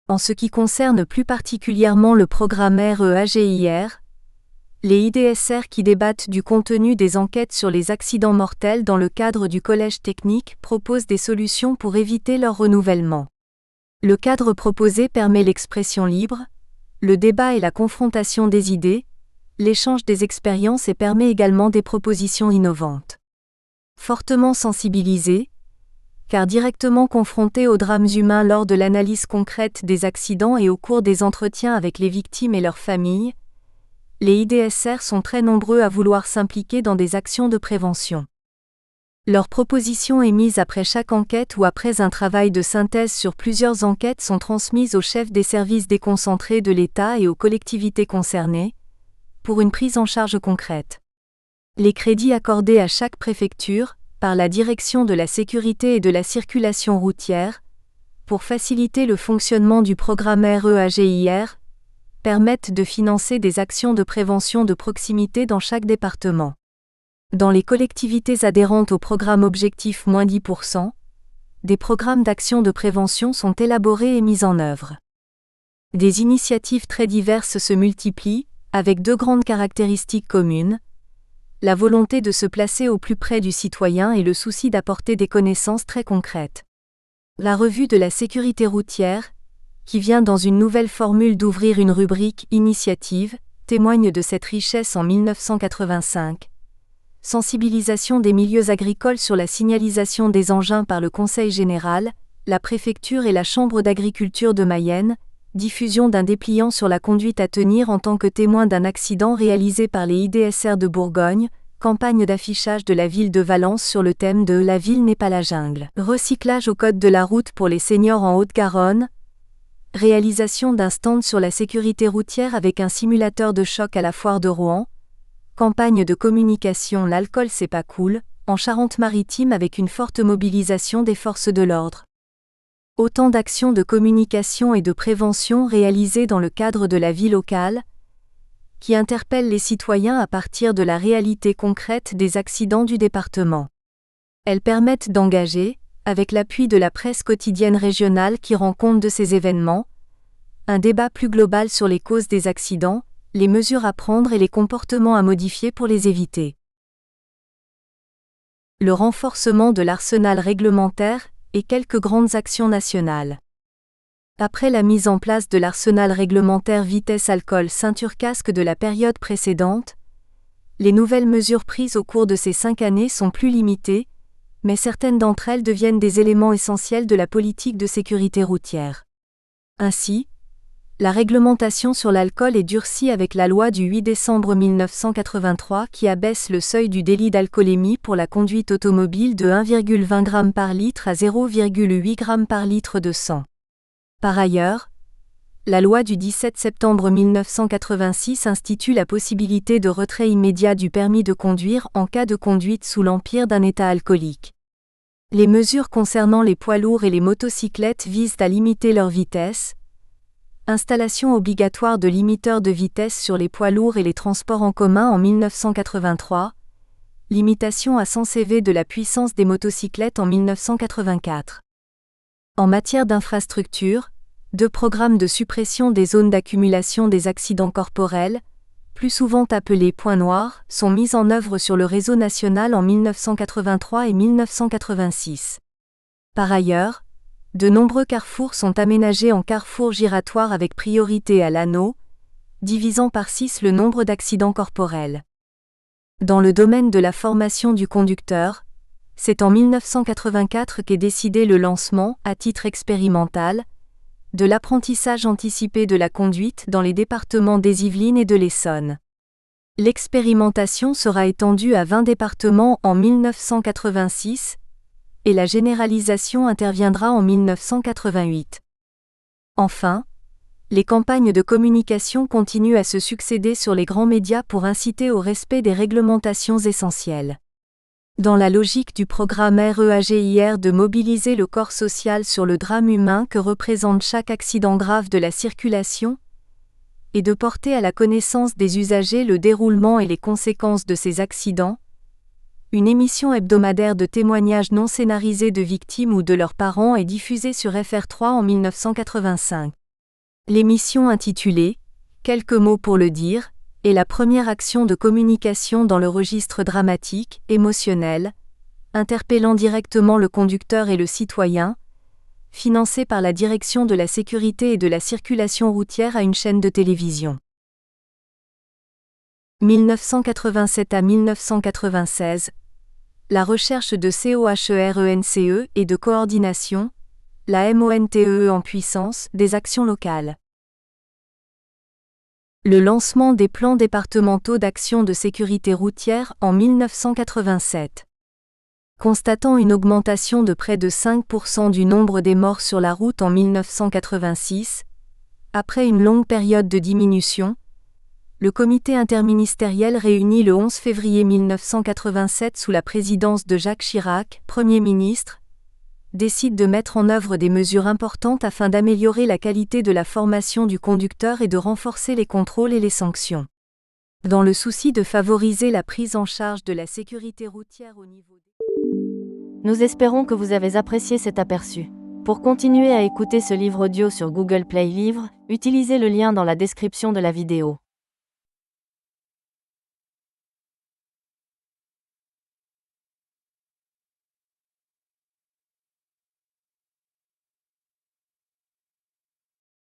En ce qui concerne plus particulièrement le programme REAGIR, les IDSR qui débattent du contenu des enquêtes sur les accidents mortels dans le cadre du collège technique proposent des solutions pour éviter leur renouvellement. Le cadre proposé permet l'expression libre, le débat et la confrontation des idées, l'échange des expériences et permet également des propositions innovantes. Fortement sensibilisés, car directement confrontés aux drames humains lors de l'analyse concrète des accidents et au cours des entretiens avec les victimes et leurs familles, les IDSR sont très nombreux à vouloir s'impliquer dans des actions de prévention. Leurs propositions émises après chaque enquête ou après un travail de synthèse sur plusieurs enquêtes sont transmises aux chefs des services déconcentrés de l'État et aux collectivités concernées, pour une prise en charge concrète. Les crédits accordés à chaque préfecture, par la Direction de la sécurité et de la circulation routière, pour faciliter le fonctionnement du programme REAGIR, permettent de financer des actions de prévention de proximité dans chaque département. Dans les collectivités adhérentes au programme Objectif-10%, des programmes d'action de prévention sont élaborés et mis en œuvre. Des initiatives très diverses se multiplient, avec deux grandes caractéristiques communes: la volonté de se placer au plus près du citoyen et le souci d'apporter des connaissances très concrètes. La revue de la sécurité routière, qui vient dans une nouvelle formule d'ouvrir une rubrique « Initiative », témoigne de cette richesse en 1985. Sensibilisation des milieux agricoles sur la signalisation des engins par le Conseil général, la préfecture et la Chambre d'agriculture de Mayenne, diffusion d'un dépliant sur la conduite à tenir en tant que témoin d'un accident réalisé par les IDSR de Bourgogne, campagne d'affichage de la ville de Valence sur le thème de « La ville n'est pas la jungle », recyclage au code de la route pour les seniors en Haute-Garonne, réalisation d'un stand sur la sécurité routière avec un simulateur de choc à la foire de Rouen, campagne de communication L'alcool c'est pas cool, en Charente-Maritime avec une forte mobilisation des forces de l'ordre. Autant d'actions de communication et de prévention réalisées dans le cadre de la vie locale, qui interpellent les citoyens à partir de la réalité concrète des accidents du département. Elles permettent d'engager, avec l'appui de la presse quotidienne régionale qui rend compte de ces événements, un débat plus global sur les causes des accidents, les mesures à prendre et les comportements à modifier pour les éviter. Le renforcement de l'arsenal réglementaire et quelques grandes actions nationales. Après la mise en place de l'arsenal réglementaire vitesse alcool ceinture casque de la période précédente, les nouvelles mesures prises au cours de ces 5 années sont plus limitées, mais certaines d'entre elles deviennent des éléments essentiels de la politique de sécurité routière. Ainsi, la réglementation sur l'alcool est durcie avec la loi du 8 décembre 1983 qui abaisse le seuil du délit d'alcoolémie pour la conduite automobile de 1,20 g par litre à 0,8 g par litre de sang. Par ailleurs, la loi du 17 septembre 1986 institue la possibilité de retrait immédiat du permis de conduire en cas de conduite sous l'empire d'un état alcoolique. Les mesures concernant les poids lourds et les motocyclettes visent à limiter leur vitesse. Installation obligatoire de limiteurs de vitesse sur les poids lourds et les transports en commun en 1983. Limitation à 100 CV de la puissance des motocyclettes en 1984. En matière d'infrastructure, 2 programmes de suppression des zones d'accumulation des accidents corporels, plus souvent appelés points noirs, sont mis en œuvre sur le réseau national en 1983 et 1986. Par ailleurs, de nombreux carrefours sont aménagés en carrefours giratoires avec priorité à l'anneau, divisant par 6 le nombre d'accidents corporels. Dans le domaine de la formation du conducteur, c'est en 1984 qu'est décidé le lancement, à titre expérimental, de l'apprentissage anticipé de la conduite dans les départements des Yvelines et de l'Essonne. L'expérimentation sera étendue à 20 départements en 1986, et la généralisation interviendra en 1988. Enfin, les campagnes de communication continuent à se succéder sur les grands médias pour inciter au respect des réglementations essentielles. Dans la logique du programme REAGIR de mobiliser le corps social sur le drame humain que représente chaque accident grave de la circulation, et de porter à la connaissance des usagers le déroulement et les conséquences de ces accidents, une émission hebdomadaire de témoignages non scénarisés de victimes ou de leurs parents est diffusée sur FR3 en 1985. L'émission intitulée « Quelques mots pour le dire » est la première action de communication dans le registre dramatique, émotionnel, interpellant directement le conducteur et le citoyen, financée par la Direction de la sécurité et de la circulation routière à une chaîne de télévision. 1987 à 1996. La recherche de COHERENCE et de coordination, la MONTEE en puissance, des actions locales. Le lancement des plans départementaux d'action de sécurité routière en 1987. Constatant une augmentation de près de 5% du nombre des morts sur la route en 1986, après une longue période de diminution, le comité interministériel réuni le 11 février 1987 sous la présidence de Jacques Chirac, Premier ministre, décide de mettre en œuvre des mesures importantes afin d'améliorer la qualité de la formation du conducteur et de renforcer les contrôles et les sanctions. Dans le souci de favoriser la prise en charge de la sécurité routière au niveau Nous espérons que vous avez apprécié cet aperçu. Pour continuer à écouter ce livre audio sur Google Play Livres, utilisez le lien dans la description de la vidéo.